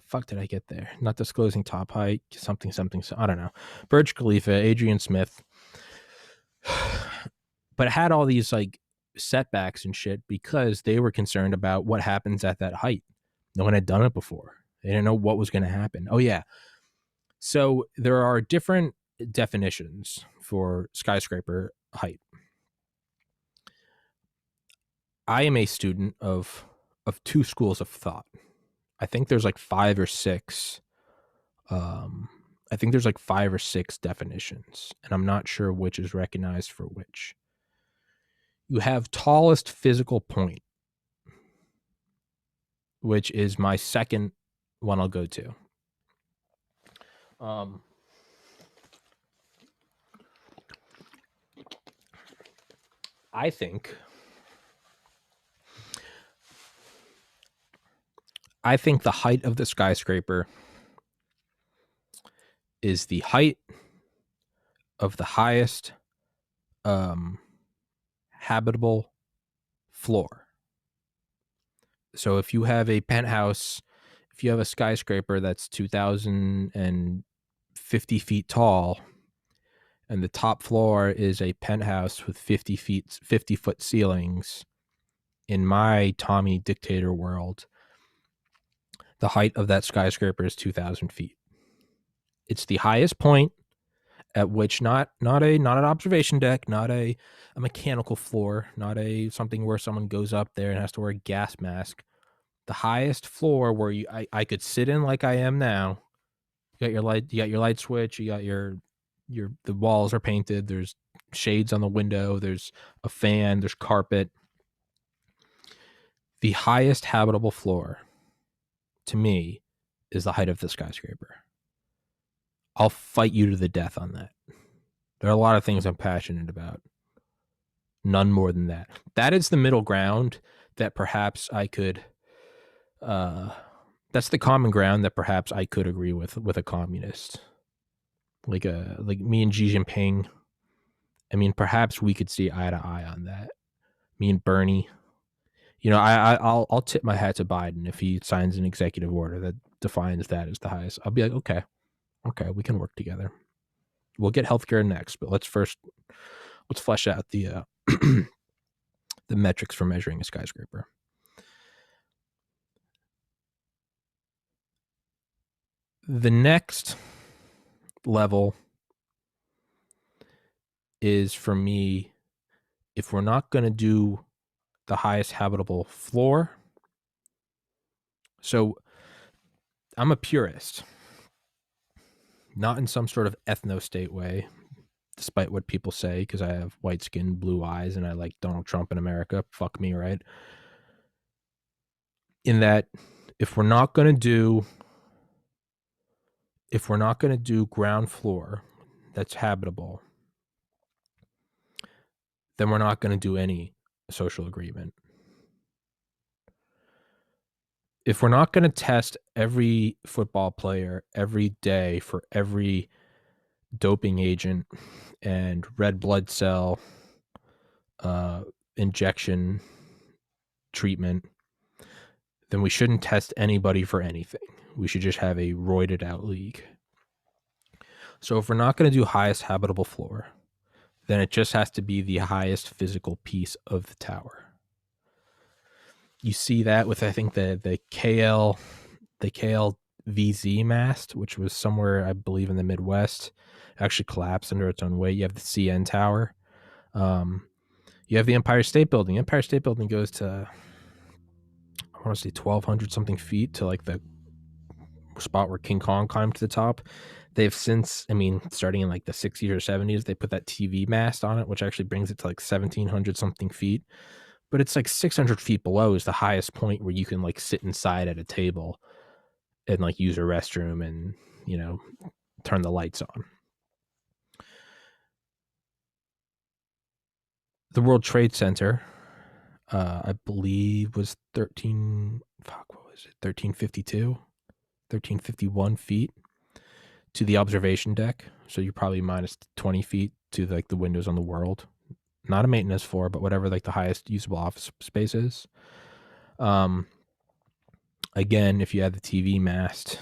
fuck did I get there? Not disclosing top height, something. I don't know. Burj Khalifa, Adrian Smith. But it had all these like setbacks and shit because they were concerned about what happens at that height. No one had done it before. They didn't know what was going to happen. Oh, yeah. So there are different definitions for skyscraper height. I am a student of two schools of thought. I think there's like 5 or 6. I think there's like 5 or 6 definitions, and I'm not sure which is recognized for which. You have tallest physical point, which is my second one I'll go to. I think the height of the skyscraper is the height of the highest habitable floor. So if you have a penthouse, if you have a skyscraper that's 2,050 feet tall, and the top floor is a penthouse with 50-foot ceilings, in my Tommy dictator world, the height of that skyscraper is 2,000 feet. It's the highest point at which not an observation deck, not a mechanical floor, not something where someone goes up there and has to wear a gas mask. The highest floor where I could sit in like I am now. You got your light switch, you got the walls are painted, there's shades on the window, there's a fan, there's carpet. The highest habitable floor to me is the height of the skyscraper. I'll fight you to the death on that. There are a lot of things I'm passionate about. None more than that. That is the middle ground that perhaps I could that's the common ground that perhaps I could agree with a communist. Like me and Xi Jinping. I mean, perhaps we could see eye to eye on that. Me and Bernie. I'll tip my hat to Biden if he signs an executive order that defines that as the highest. I'll be like, okay, we can work together. We'll get healthcare next, but let's flesh out the the metrics for measuring a skyscraper. The next level is, for me, if we're not going to do the highest habitable floor. So I'm a purist, not in some sort of ethno-state way, despite what people say, because I have white skin, blue eyes, and I like Donald Trump in America. Fuck me, right? In that, if we're not going to do if we're not going to do ground floor that's habitable, then we're not going to do any social agreement. If we're not going to test every football player every day for every doping agent and red blood cell injection treatment, then we shouldn't test anybody for anything. We should just have a roided out league. So if we're not going to do highest habitable floor, then it just has to be the highest physical piece of the tower. You see that with, I think, the KLVZ mast, which was somewhere, I believe, in the Midwest, actually collapsed under its own weight. You have the CN tower. You have the Empire State Building. Empire State Building goes to, I want to say 1,200 something feet to like the spot where King Kong climbed to the top. They've since, I mean, starting in like the 60s or 70s, they put that TV mast on it, which actually brings it to like 1,700 something feet. But it's like 600 feet below is the highest point where you can like sit inside at a table and like use a restroom and, you know, turn the lights on. The World Trade Center, I believe, was 1352, 1351 feet to the observation deck. So you're probably minus 20 feet to like the windows on the world. Not a maintenance floor, but whatever like the highest usable office space is. Again, if you add the TV mast,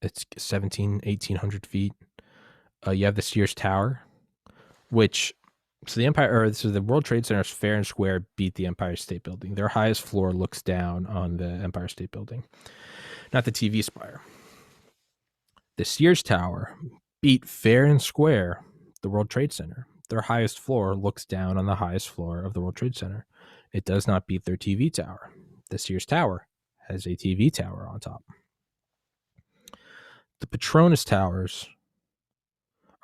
it's 1,800 feet. You have the Sears Tower, which, so the World Trade Center fair and square beat the Empire State Building. Their highest floor looks down on the Empire State Building, not the TV spire. The Sears Tower beat fair and square the World Trade Center. Their highest floor looks down on the highest floor of the World Trade Center. It does not beat their TV tower. The Sears Tower has a TV tower on top. The Petronas Towers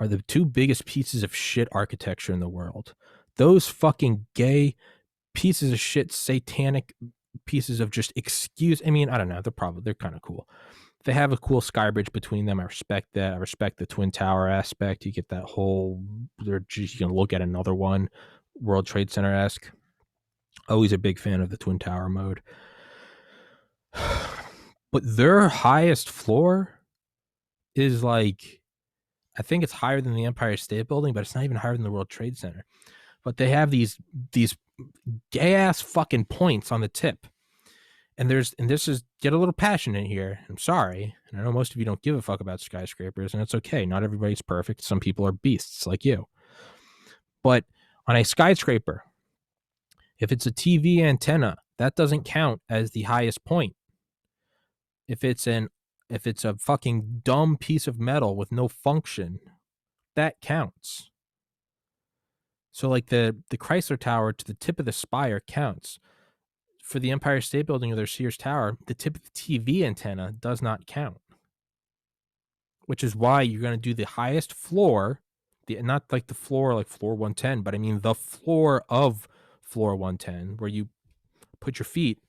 are the two biggest pieces of shit architecture in the world. Those fucking gay pieces of shit, satanic pieces of just excuse. I mean, I don't know. They're kind of cool. They have a cool sky bridge between them. I respect that. I respect the Twin Tower aspect. You get that whole, you can look at another one, World Trade Center-esque. Always a big fan of the Twin Tower mode. But their highest floor is like, I think it's higher than the Empire State Building, but it's not even higher than the World Trade Center. But they have these gay ass fucking points on the tip. And this is, get a little passionate here. I'm sorry. And I know most of you don't give a fuck about skyscrapers, and it's okay. Not everybody's perfect. Some people are beasts like you. But on a skyscraper, if it's a TV antenna, that doesn't count as the highest point. If it's a fucking dumb piece of metal with no function, that counts. So like the Chrysler Tower to the tip of the spire counts. For the Empire State Building or their Sears Tower, the tip of the TV antenna does not count. Which is why you're going to do the highest floor, not like the floor like floor 110, but I mean the floor of floor 110 where you put your feet.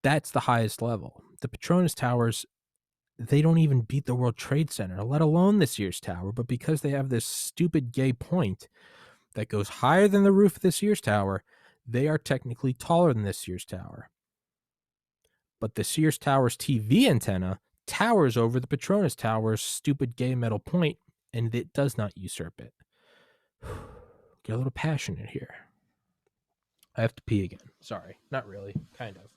That's the highest level. The Petronas Towers, they don't even beat the World Trade Center, let alone the Sears Tower. But because they have this stupid gay point that goes higher than the roof of the Sears Tower, they are technically taller than the Sears Tower. But the Sears Tower's TV antenna towers over the Petronas Tower's stupid gay metal point, and it does not usurp it. Get a little passionate here. I have to pee again. Sorry. Not really. Kind of.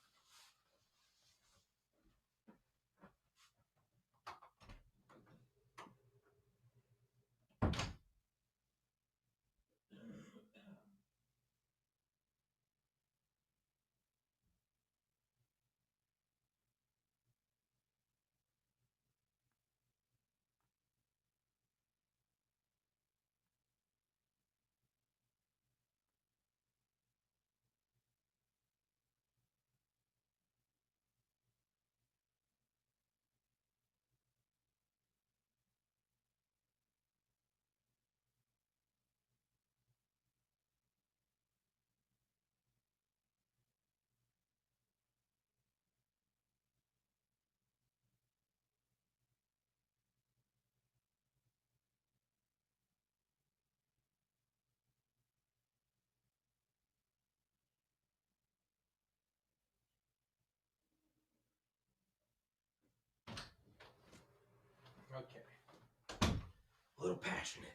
passionate.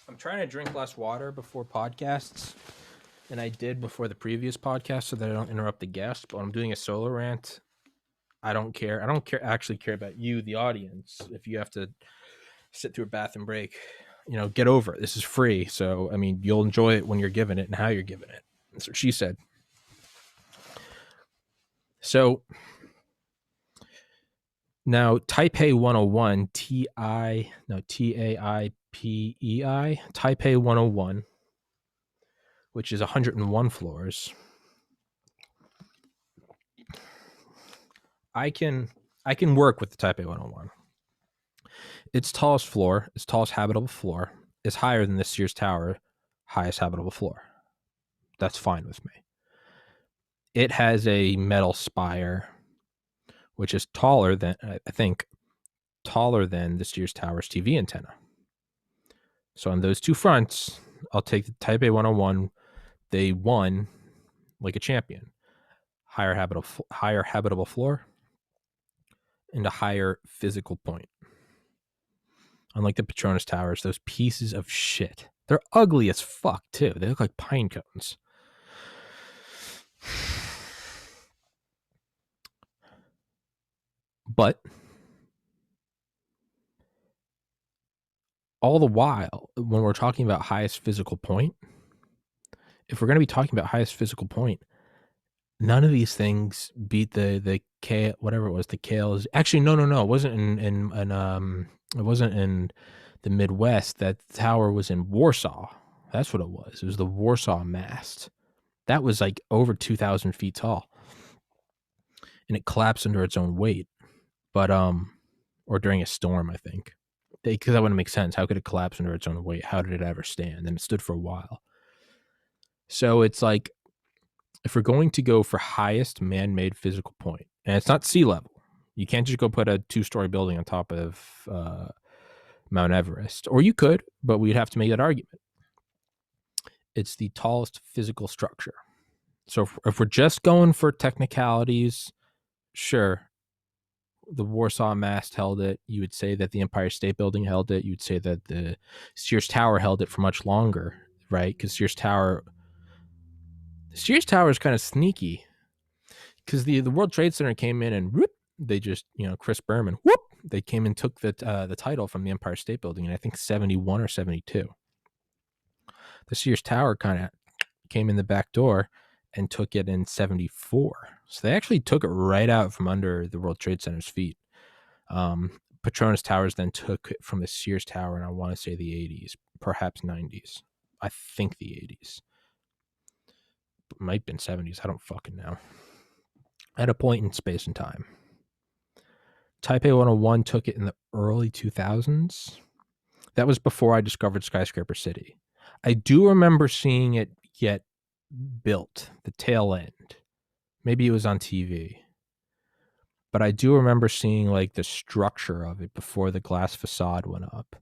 I'm trying to drink less water before podcasts than I did before the previous podcast so that I don't interrupt the guest. But when I'm doing a solo rant, I don't care. I don't actually care about you, the audience. If you have to sit through a bathroom break, get over it. This is free. So, I mean, you'll enjoy it when you're giving it and how you're giving it. That's what she said. So now Taipei 101, Taipei, Taipei 101, which is 101 floors. I can work with the Taipei 101. Its tallest floor, its tallest habitable floor, is higher than the Sears Tower highest habitable floor. That's fine with me. It has a metal spire, which is taller than, I think, taller than the Sears Tower's TV antenna. So on those two fronts, I'll take the Taipei 101. They won like a champion. Higher habitable floor and a higher physical point. Unlike the Petronas Towers, those pieces of shit. They're ugly as fuck, too. They look like pine cones. But all the while, when we're talking about highest physical point, if we're going to be talking about highest physical point, none of these things beat the K, whatever it was. The KL is actually no. It wasn't it wasn't in the Midwest. That tower was in Warsaw. That's what it was. It was the Warsaw mast. That was like over 2,000 feet tall, and it collapsed under its own weight. But or during a storm, I think. Because that wouldn't make sense. How could it collapse under its own weight? How did it ever stand? And it stood for a while. So it's like, if we're going to go for highest man-made physical point, and it's not sea level, you can't just go put a 2-story building on top of Mount Everest. Or you could, but we'd have to make that argument. It's the tallest physical structure. So if we're just going for technicalities, sure, the Warsaw mast held it. You would say that the Empire State Building held it. You would say that the Sears Tower held it for much longer, right? Because Sears Tower is kind of sneaky. Because the World Trade Center came in and whoop, they just, Chris Berman, whoop, they came and took the title from the Empire State Building in, I think, 71 or 72. The Sears Tower kind of came in the back door and took it in 74. So they actually took it right out from under the World Trade Center's feet. Petronas Towers then took it from the Sears Tower, and I want to say the 80s, perhaps 90s. I think the 80s. It might have been 70s. I don't fucking know. At a point in space and time. Taipei 101 took it in the early 2000s. That was before I discovered Skyscraper City. I do remember seeing it get built, the tail end. Maybe it was on TV. But I do remember seeing like the structure of it before the glass facade went up.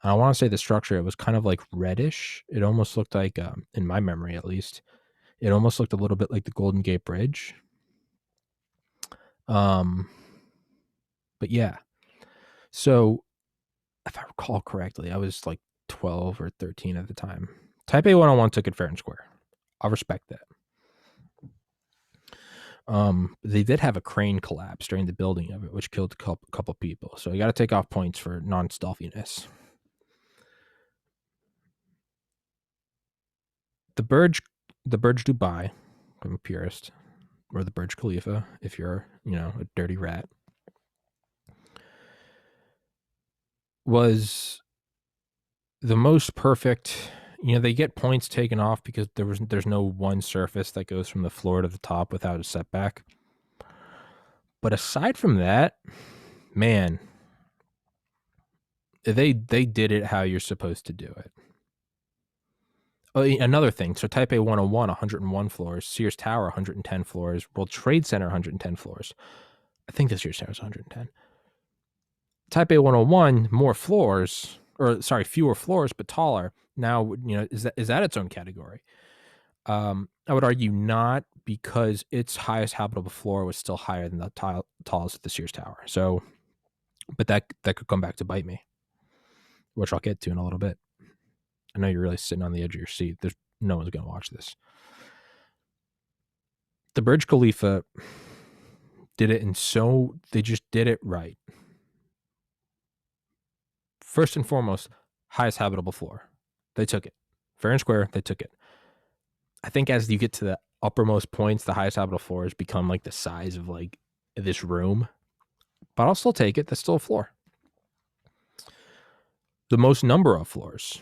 And I want to say the structure, it was kind of like reddish. It almost looked like, in my memory at least, it almost looked a little bit like the Golden Gate Bridge. But yeah. So if I recall correctly, I was like 12 or 13 at the time. Taipei 101 took it fair and square. I'll respect that. They did have a crane collapse during the building of it, which killed a couple people. So you got to take off points for non-stealthiness. The Burj Dubai, I'm a purist, or the Burj Khalifa, if you're, a dirty rat, was the most perfect. They get points taken off because there's no one surface that goes from the floor to the top without a setback. But aside from that, man, they did it how you're supposed to do it. Oh, another thing. So Taipei 101, 101 floors. Sears Tower, 110 floors. World Trade Center, 110 floors. I think the Sears Tower is 110. Taipei 101, more floors, fewer floors, but taller. Now, is that its own category? I would argue not, because its highest habitable floor was still higher than the tallest of the Sears Tower. So, but that could come back to bite me. which I'll get to in a little bit. I know you're really sitting on the edge of your seat. There's no one's going to watch this. The Burj Khalifa did it, and so they just did it right. First and foremost, highest habitable floor. They took it. Fair and square, they took it. I think as you get to the uppermost points, the highest habitable floor has become like the size of like this room. But I'll still take it. That's still a floor. The most number of floors.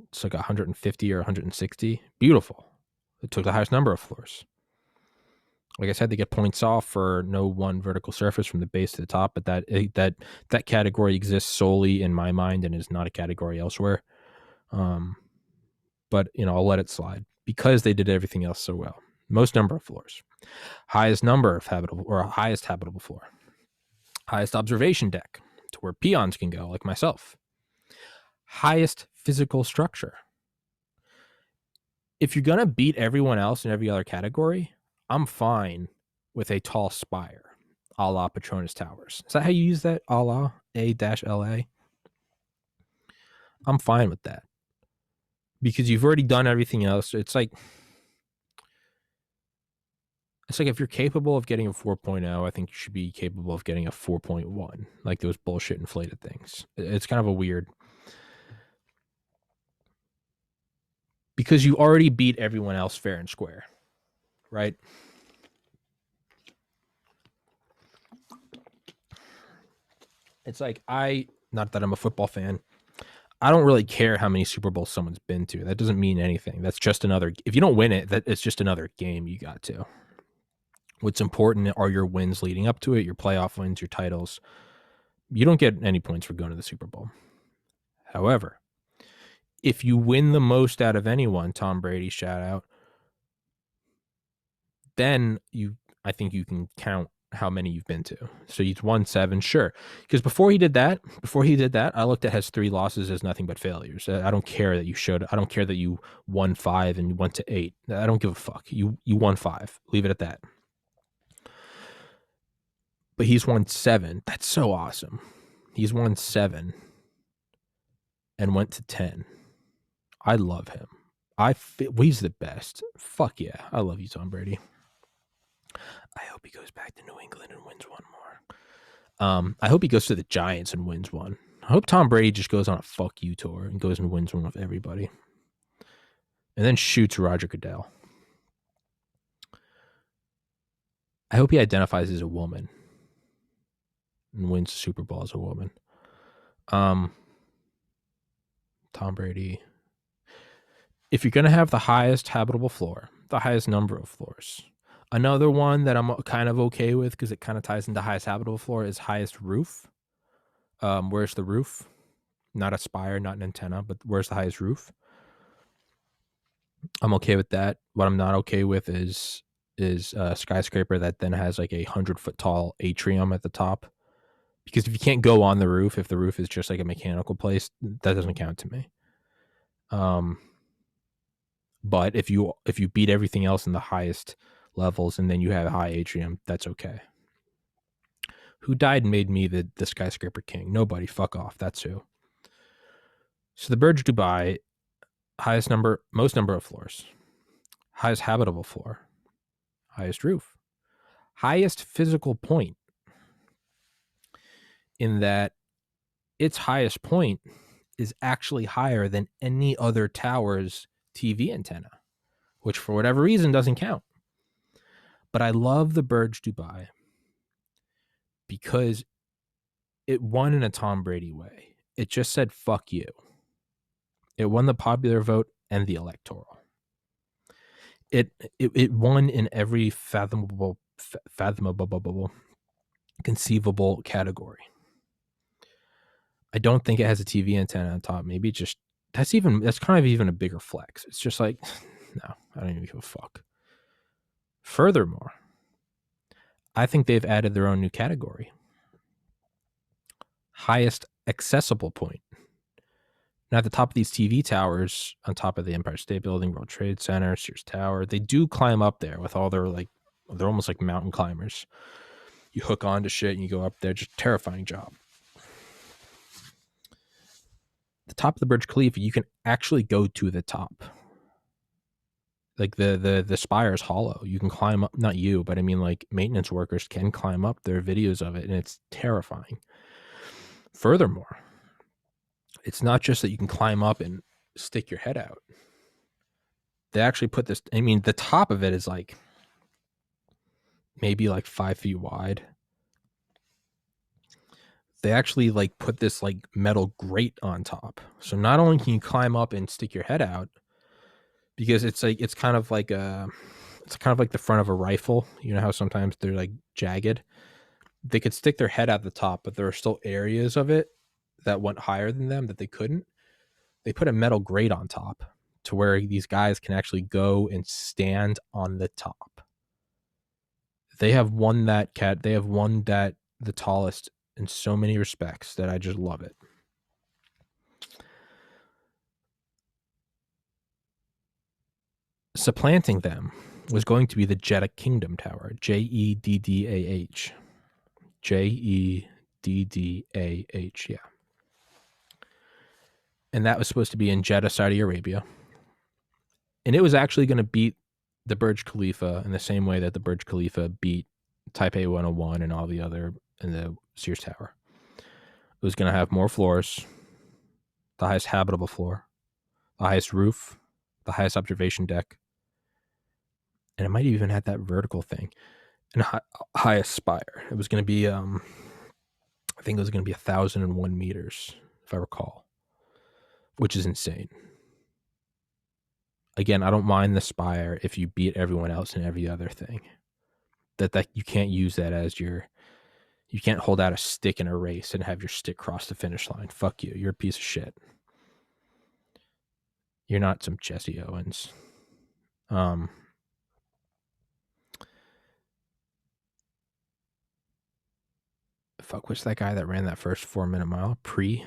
It's like 150 or 160. Beautiful. It took the highest number of floors. Like I said, they get points off for no one vertical surface from the base to the top, but that category exists solely in my mind and is not a category elsewhere. But I'll let it slide because they did everything else so well. Most number of floors, highest number of habitable or highest habitable floor, highest observation deck to where peons can go, like myself. Highest physical structure. If you're gonna beat everyone else in every other category, I'm fine with a tall spire, a la Petronas Towers. Is that how you use that? A la A-LA? I'm fine with that. Because you've already done everything else. It's like if you're capable of getting a 4.0, I think you should be capable of getting a 4.1, like those bullshit inflated things. It's kind of a weird... Because you already beat everyone else fair and square, right? It's like not that I'm a football fan, I don't really care how many Super Bowls someone's been to. That doesn't mean anything. That's just another... If you don't win it, it's just another game you got to. What's important are your wins leading up to it, your playoff wins, your titles. You don't get any points for going to the Super Bowl. However, if you win the most out of anyone, Tom Brady, shout out, then I think you can count how many you've been to. So he's won 7, sure. Because before he did that, I looked at his 3 losses as nothing but failures. I don't care that I don't care that you won 5 and you went to 8. I don't give a fuck. You won 5. Leave it at that. But he's won 7. That's so awesome. He's won 7 and went to 10. I love him. He's the best. Fuck yeah. I love you, Tom Brady. I hope he goes back to New England and wins one more. I hope he goes to the Giants and wins one. I hope Tom Brady just goes on a fuck you tour and goes and wins one with everybody. And then shoots Roger Goodell. I hope he identifies as a woman and wins the Super Bowl as a woman. Tom Brady. If you're going to have the highest habitable floor, the highest number of floors, another one that I'm kind of okay with because it kind of ties into highest habitable floor is highest roof. Where's the roof? Not a spire, not an antenna, but where's the highest roof? I'm okay with that. What I'm not okay with is a skyscraper that then has like a 100-foot tall atrium at the top. Because if you can't go on the roof, if the roof is just like a mechanical place, that doesn't count to me. But if you beat everything else in the highest levels and then you have a high atrium, that's okay. Who died and made me the skyscraper king? Nobody. Fuck off. That's who. So the Burj Dubai, most number of floors, highest habitable floor, highest roof, highest physical point, in that its highest point is actually higher than any other tower's TV antenna, which for whatever reason doesn't count. But I love the Burj Dubai because it won in a Tom Brady way. It just said, fuck you. It won the popular vote and the electoral. It won in every fathomable, conceivable category. I don't think it has a TV antenna on top. Maybe just that's kind of even a bigger flex. It's just like, no, I don't even give a fuck. Furthermore, I think they've added their own new category. Highest accessible point. Now, at the top of these TV towers, on top of the Empire State Building, World Trade Center, Sears Tower, they do climb up there with all their they're almost like mountain climbers. You hook onto shit and you go up there. Just terrifying job. the top of the Burj Khalifa, you can actually go to the top. Like the spire is hollow. You can climb up, not you, but I mean like maintenance workers can climb up. There are videos of it, and it's terrifying. Furthermore, it's not just that you can climb up and stick your head out. They actually put this, I mean, the top of it is like maybe like 5 feet wide. They actually like put this like metal grate on top. So not only can you climb up and stick your head out, because it's like, it's kind of like the front of a rifle. You know how sometimes they're like jagged? They could stick their head out the top, but there are still areas of it that went higher than them that they couldn't. They put a metal grate on top to where these guys can actually go and stand on the top. They have won that the tallest in so many respects that I just love it. Supplanting them was going to be the Jeddah Kingdom Tower, Jeddah. Jeddah, yeah. And that was supposed to be in Jeddah, Saudi Arabia. And it was actually going to beat the Burj Khalifa in the same way that the Burj Khalifa beat Taipei 101 and all the other, and the Sears Tower. It was going to have more floors, the highest habitable floor, the highest roof, the highest observation deck, and it might even have that vertical thing, and highest spire. It was going to be, I think it was going to be 1,001 meters, if I recall, which is insane. Again, I don't mind the spire if you beat everyone else in every other thing. That you can't use that as you can't hold out a stick in a race and have your stick cross the finish line. Fuck you. You're a piece of shit. You're not some Jesse Owens. Fuck, what's that guy that ran that first 4-minute mile? Pre?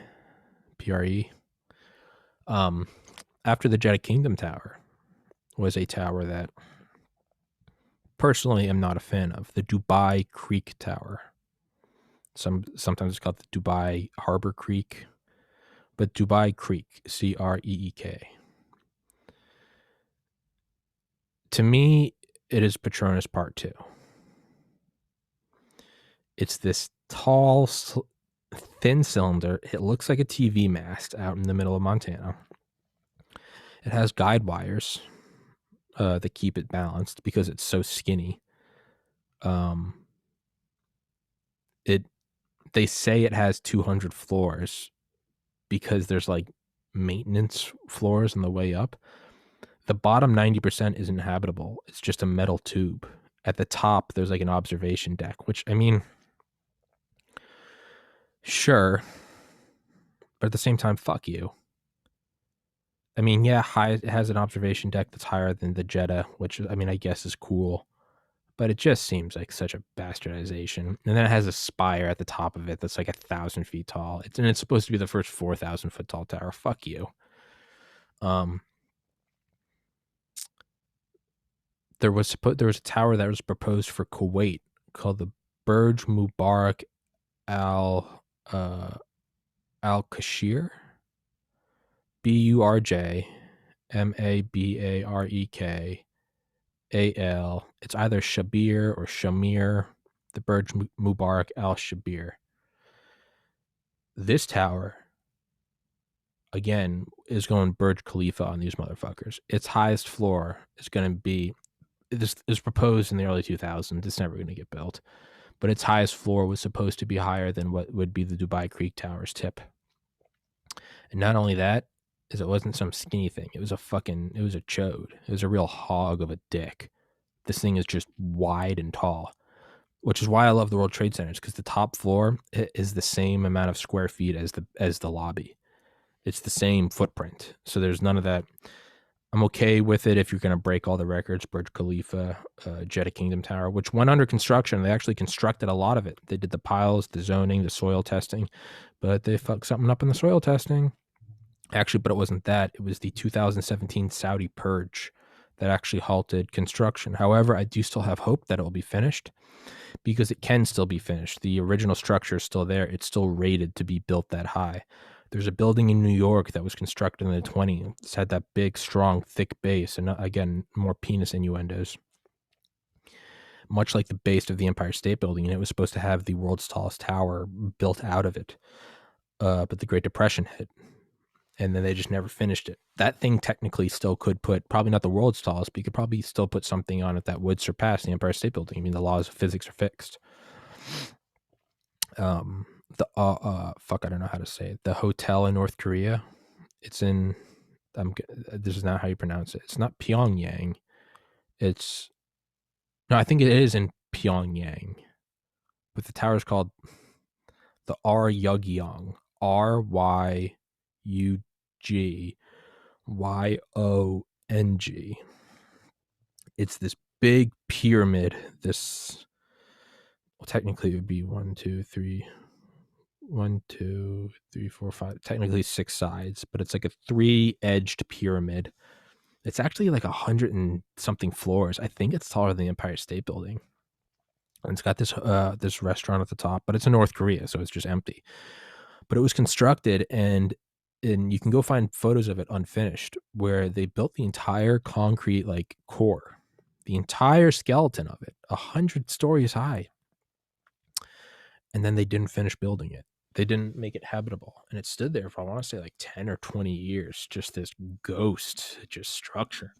After the Jeddah Kingdom Tower was a tower that personally I'm not a fan of. The Dubai Creek Tower. Sometimes it's called the Dubai Harbor Creek, but Dubai Creek, Creek. To me, it is Petronas Part 2. It's this tall, thin cylinder. It looks like a TV mast out in the middle of Montana. It has guide wires that keep it balanced because it's so skinny. They say it has 200 floors because there's like maintenance floors on the way up. The bottom 90% isn't habitable. It's just a metal tube. At the top, there's like an observation deck, which, I mean, sure, but at the same time, fuck you. I mean, yeah, it has an observation deck that's higher than the Jeddah, which, I mean, I guess is cool, but it just seems like such a bastardization. And then it has a spire at the top of it that's like 1,000 feet tall. It's supposed to be the first 4,000 foot tall tower. Fuck you. There was a tower that was proposed for Kuwait called the Burj Mubarak Al Qashir, Burj Mabarek Al. It's either Shabir or Shamir. The Burj Mubarak Al Shabir. This tower, again, is going Burj Khalifa on these motherfuckers. Its highest floor is going to be. This is proposed in the early 2000s. It's never going to get built, but its highest floor was supposed to be higher than what would be the Dubai Creek Tower's tip. And not only that, is it wasn't some skinny thing. It was a chode. It was a real hog of a dick. This thing is just wide and tall, which is why I love the World Trade Centers, because the top floor is the same amount of square feet as the lobby. It's the same footprint. So there's none of that. I'm okay with it if you're going to break all the records. Burj Khalifa, Jeddah Kingdom Tower, which went under construction. They actually constructed a lot of it. They did the piles, the zoning, the soil testing, but they fucked something up in the soil testing. Actually, but it wasn't that. It was the 2017 Saudi purge that actually halted construction. However, I do still have hope that it will be finished, because it can still be finished. The original structure is still there. It's still rated to be built that high. There's a building in New York that was constructed in the 20s. It's had that big, strong, thick base, and again, more penis innuendos. Much like the base of the Empire State Building, and it was supposed to have the world's tallest tower built out of it. But the Great Depression hit, and then they just never finished it. That thing technically still could put, probably not the world's tallest, but you could probably still put something on it that would surpass the Empire State Building. I mean, the laws of physics are fixed. Fuck, I don't know how to say it. The hotel in North Korea, it's in, this is not how you pronounce it. It's not Pyongyang. No, I think it is in Pyongyang. But the tower is called the Ryugyong. Ryugyong. It's this big pyramid. This, well, technically it would be 1, 2, 3, 4, 5. Technically 6 sides, but it's like a 3-edged pyramid. It's actually like 100 and something floors. I think it's taller than the Empire State Building. And it's got this restaurant at the top, but it's in North Korea, so it's just empty. But it was constructed, and you can go find photos of it unfinished, where they built the entire concrete like core, the entire skeleton of it, 100 stories high, and then they didn't finish building it. They didn't make it habitable, and it stood there for, I want to say, like 10 or 20 years, just this ghost, just structure.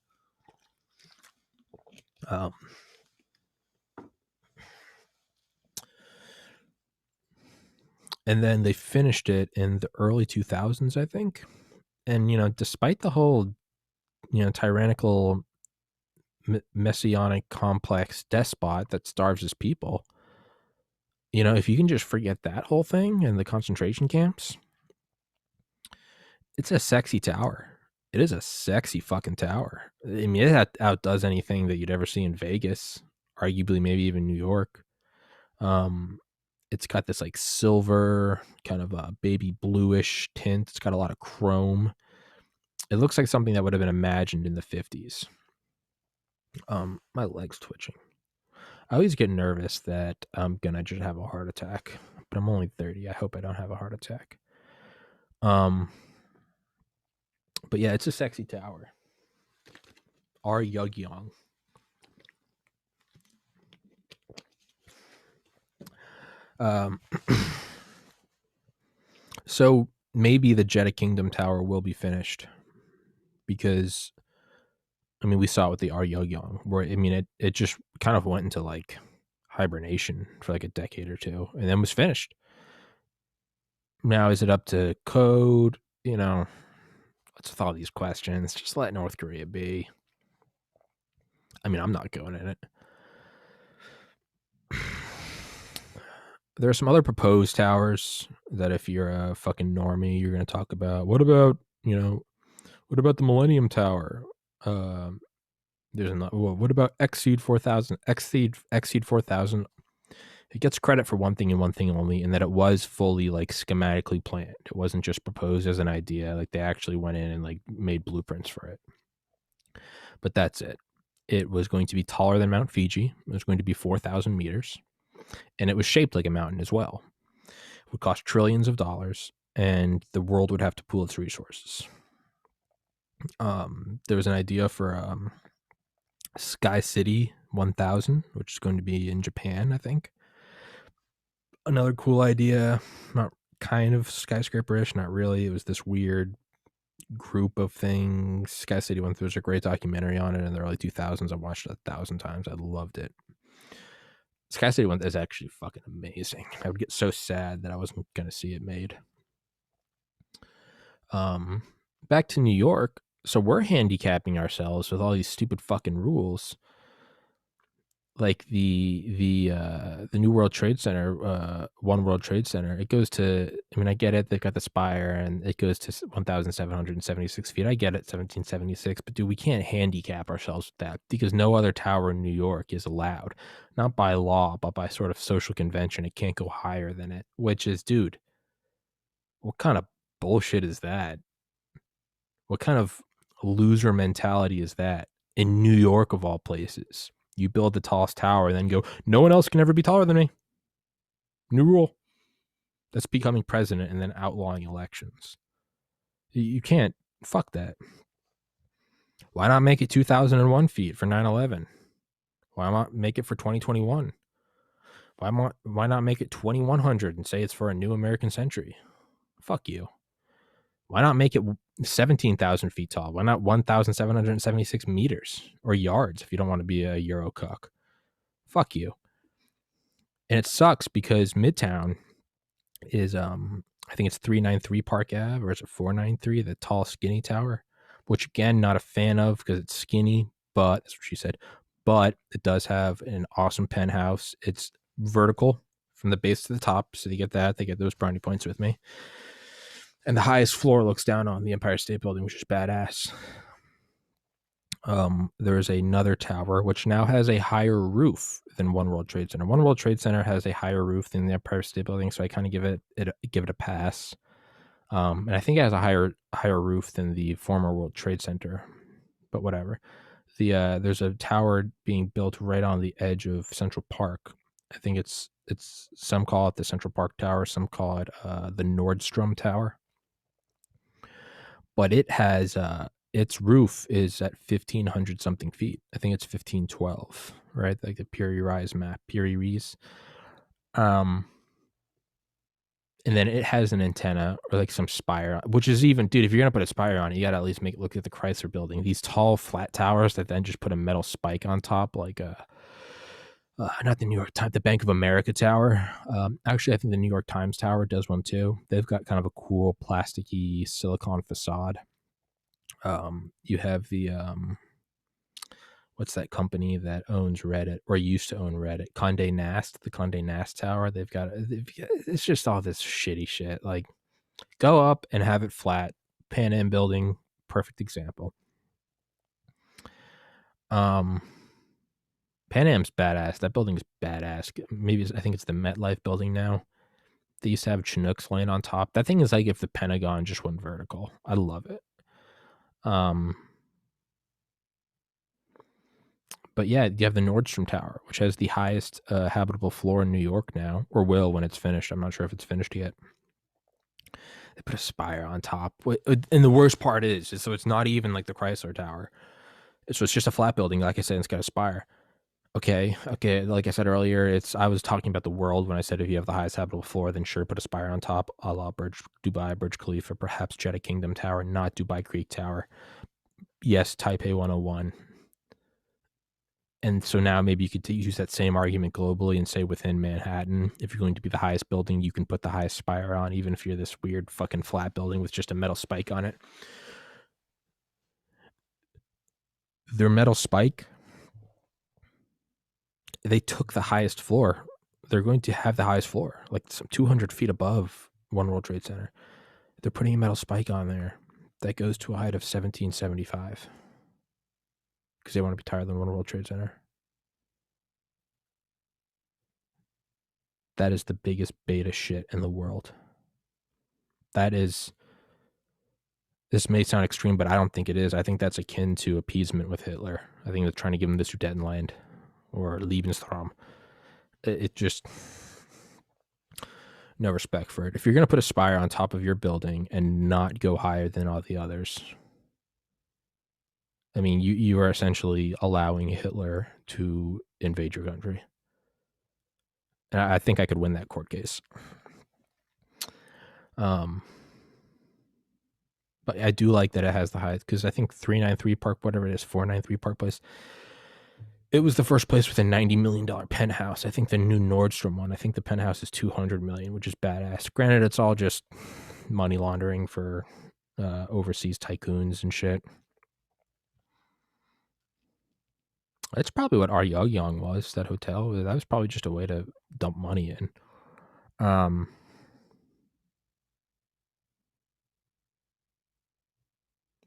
And then they finished it in the early 2000s, I think. And, despite the whole, tyrannical, messianic, complex despot that starves his people, if you can just forget that whole thing and the concentration camps, it's a sexy tower. It is a sexy fucking tower. I mean, it outdoes anything that you'd ever see in Vegas, arguably maybe even New York. It's got this like silver kind of a baby bluish tint. It's got a lot of chrome. It looks like something that would have been imagined in the 50s. My leg's twitching. I always get nervous that I'm gonna just have a heart attack, but I'm only 30. I hope I don't have a heart attack. But yeah, it's a sexy tower. Ryugyong. So maybe the Jeddah Kingdom Tower will be finished, because I mean, we saw it with the Ryugyong, where I mean it just kind of went into like hibernation for like a decade or two and then was finished. Now is it up to code? What's with all these questions? Just let North Korea be. I mean, I'm not going in it. There are some other proposed towers that if you're a fucking normie, you're going to talk about. What about the Millennium Tower? There's another. What about Exceed 4000? Exceed 4000. It gets credit for one thing and one thing only, and that it was fully like schematically planned. It wasn't just proposed as an idea. Like they actually went in and like made blueprints for it. But that's it. It was going to be taller than Mount Fiji. It was going to be 4,000 meters. And it was shaped like a mountain as well. It would cost trillions of dollars, and the world would have to pool its resources. There was an idea for Sky City 1000, which is going to be in Japan, I think. Another cool idea, not kind of skyscraper-ish, not really. It was this weird group of things. Sky City 1000, there's a great documentary on it in the early 2000s. I watched it 1,000 times. I loved it. Sky City 1000 is actually fucking amazing. I would get so sad that I wasn't going to see it made. Back to New York. So we're handicapping ourselves with all these stupid fucking rules. Like the New World Trade Center, One World Trade Center, it goes to, I mean, I get it. They've got the spire and it goes to 1,776 feet. I get it, 1776. But dude, we can't handicap ourselves with that, because no other tower in New York is allowed. Not by law, but by sort of social convention. It can't go higher than it, which is, dude, what kind of bullshit is that? What kind of loser mentality is that in New York of all places? You build the tallest tower and then go, no one else can ever be taller than me. New rule. That's becoming president and then outlawing elections. You can't. Fuck that. Why not make it 2001 feet for 9/11? Why not make it for 2021? Why not make it 2100 and say it's for a new American century? Fuck you. Why not make it 17,000 feet tall? Why not 1,776 meters or yards if you don't want to be a Euro cuck? Fuck you. And it sucks because Midtown is, I think it's 393 Park Ave, or is it 493, the tall, skinny tower, which again, not a fan of because it's skinny, but that's what she said. But it does have an awesome penthouse. It's vertical from the base to the top. So they get that. They get those brownie points with me. And the highest floor looks down on the Empire State Building, which is badass. There's another tower which now has a higher roof than One World Trade Center. One World Trade Center has a higher roof than the Empire State Building, so I kind of give it a pass. And I think it has a higher roof than the former World Trade Center, but whatever. There's a tower being built right on the edge of Central Park. I think it's some call it the Central Park Tower, some call it the Nordstrom Tower. But it has its roof is at 1,500 something feet. I think it's 1,512, right? Like the Piri Reis map, Piri Reis. And then it has an antenna or like some spire, which is even, dude, if you're going to put a spire on it, you got to at least make it look like the Chrysler Building. These tall, flat towers that then just put a metal spike on top, like not the New York Times, the Bank of America Tower. Actually, I think the New York Times Tower does one too. They've got kind of a cool plasticky silicon facade. You have the what's that company that owns Reddit or used to own Reddit? Condé Nast, the Condé Nast Tower. It's just all this shitty shit. Like, go up and have it flat. Pan Am Building, perfect example. Pan Am's badass. That building is badass. Maybe I think it's the MetLife Building now. They used to have Chinooks laying on top. That thing is like if the Pentagon just went vertical. I love it. But yeah, you have the Nordstrom Tower, which has the highest habitable floor in New York now, or will when it's finished. I'm not sure if it's finished yet. They put a spire on top. And the worst part is so it's not even like the Chrysler Tower. So it's just a flat building. Like I said, it's got a spire. Okay. Like I said earlier, I was talking about the world when I said if you have the highest habitable floor, then sure, put a spire on top, a la Dubai, Burj Khalifa, perhaps Jeddah Kingdom Tower, not Dubai Creek Tower. Yes, Taipei 101. And so now maybe you could use that same argument globally and say within Manhattan, if you're going to be the highest building, you can put the highest spire on, even if you're this weird fucking flat building with just a metal spike on it. Their metal spike, they took the highest floor. They're going to have the highest floor, like some 200 feet above One World Trade Center. They're putting a metal spike on there that goes to a height of 1775 because they want to be taller than One World Trade Center. That is the biggest beta shit in the world. This may sound extreme, but I don't think it is. I think that's akin to appeasement with Hitler. I think they're trying to give him the Sudetenland or Lebensraum. It just, no respect for it. If you're going to put a spire on top of your building and not go higher than all the others, I mean, you are essentially allowing Hitler to invade your country. And I think I could win that court case. But I do like that it has the highest, because I think 393 Park, whatever it is, 493 Park Place, it was the first place with a $90 million penthouse. I think the new Nordstrom one, I think the penthouse is $200 million, which is badass. Granted, it's all just money laundering for overseas tycoons and shit. That's probably what Aryang was, that hotel. That was probably just a way to dump money in.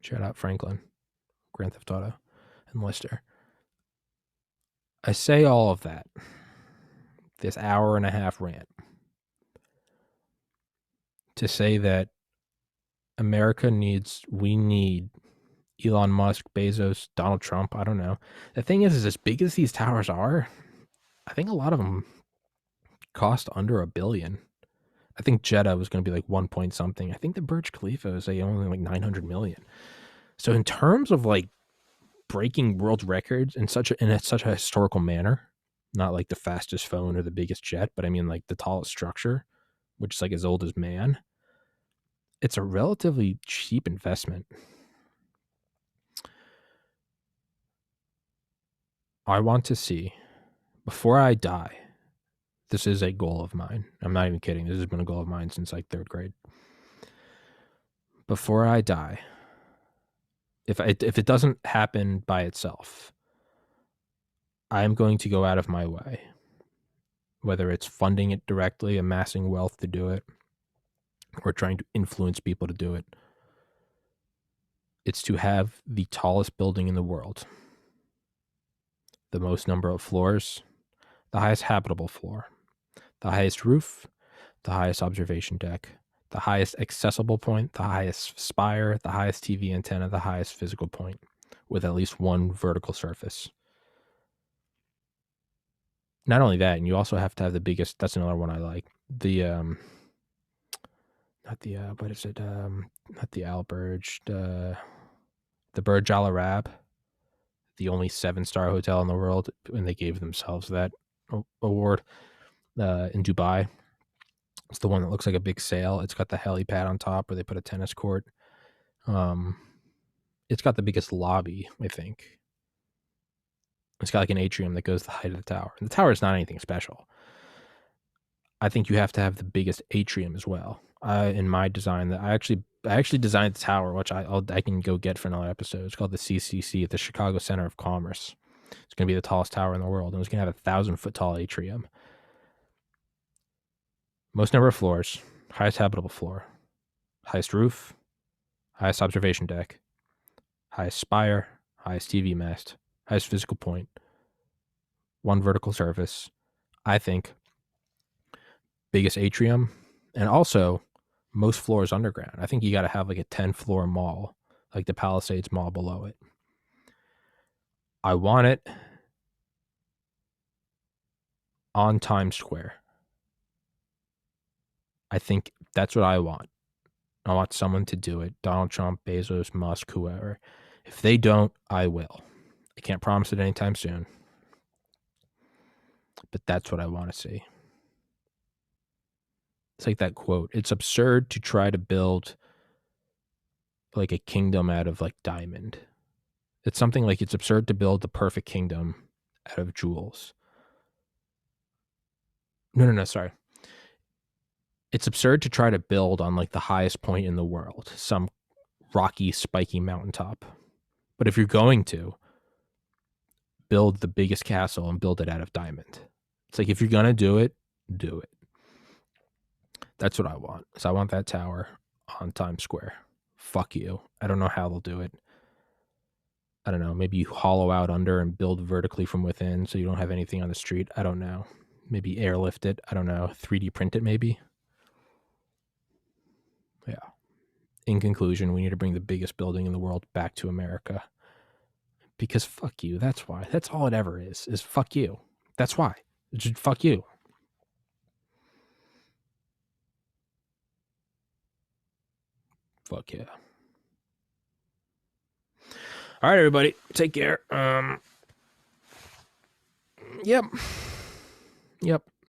Shout out Franklin, Grand Theft Auto, and Lister. I say all of that, this hour and a half rant, to say that we need Elon Musk, Bezos, Donald Trump. I don't know. The thing is as big as these towers are, I think a lot of them cost under $1 billion. I think Jeddah was going to be like 1 point something. I think the Burj Khalifa is like only like 900 million. So in terms of like breaking world records in such a historical manner, not like the fastest phone or the biggest jet, but I mean like the tallest structure, which is like as old as man, it's a relatively cheap investment. I want to see, before I die, this is a goal of mine. I'm not even kidding. This has been a goal of mine since like 3rd grade. Before I die, if it doesn't happen by itself, I am going to go out of my way, whether it's funding it directly, amassing wealth to do it, or trying to influence people to do it. It's to have the tallest building in the world, the most number of floors, the highest habitable floor, the highest roof, the highest observation deck, the highest accessible point, the highest spire, the highest TV antenna, the highest physical point, with at least one vertical surface. Not only that, and you also have to have the biggest, that's another one I like, the not the what is it, not the Al Burj, the Burj Al Arab, the only 7-star hotel in the world, and they gave themselves that award in Dubai. It's the one that looks like a big sail. It's got the helipad on top where they put a tennis court. It's got the biggest lobby, I think. It's got like an atrium that goes the height of the tower. And the tower is not anything special. I think you have to have the biggest atrium as well. In my design, that I actually designed the tower, which I can go get for another episode. It's called the CCC, the Chicago Center of Commerce. It's going to be the tallest tower in the world, and it's going to have a 1,000-foot tall atrium. Most number of floors, highest habitable floor, highest roof, highest observation deck, highest spire, highest TV mast, highest physical point, one vertical surface. I think biggest atrium, and also most floors underground. I think you got to have like a 10-floor mall, like the Palisades Mall below it. I want it on Times Square. I think that's what I want. I want someone to do it. Donald Trump, Bezos, Musk, whoever. If they don't, I will. I can't promise it anytime soon. But that's what I want to see. It's like that quote. It's absurd to try to build like a kingdom out of like diamond. It's something like it's absurd to build the perfect kingdom out of jewels. No, sorry. It's absurd to try to build on like the highest point in the world, some rocky, spiky mountaintop. But if you're going to build the biggest castle and build it out of diamond, it's like if you're going to do it, do it. That's what I want. So I want that tower on Times Square. Fuck you. I don't know how they'll do it. I don't know. Maybe you hollow out under and build vertically from within so you don't have anything on the street. I don't know. Maybe airlift it. I don't know. 3D print it maybe. Yeah. In conclusion, we need to bring the biggest building in the world back to America. Because fuck you. That's why. That's all it ever is fuck you. That's why. It's just fuck you. Fuck yeah. All right, everybody. Take care. Yep.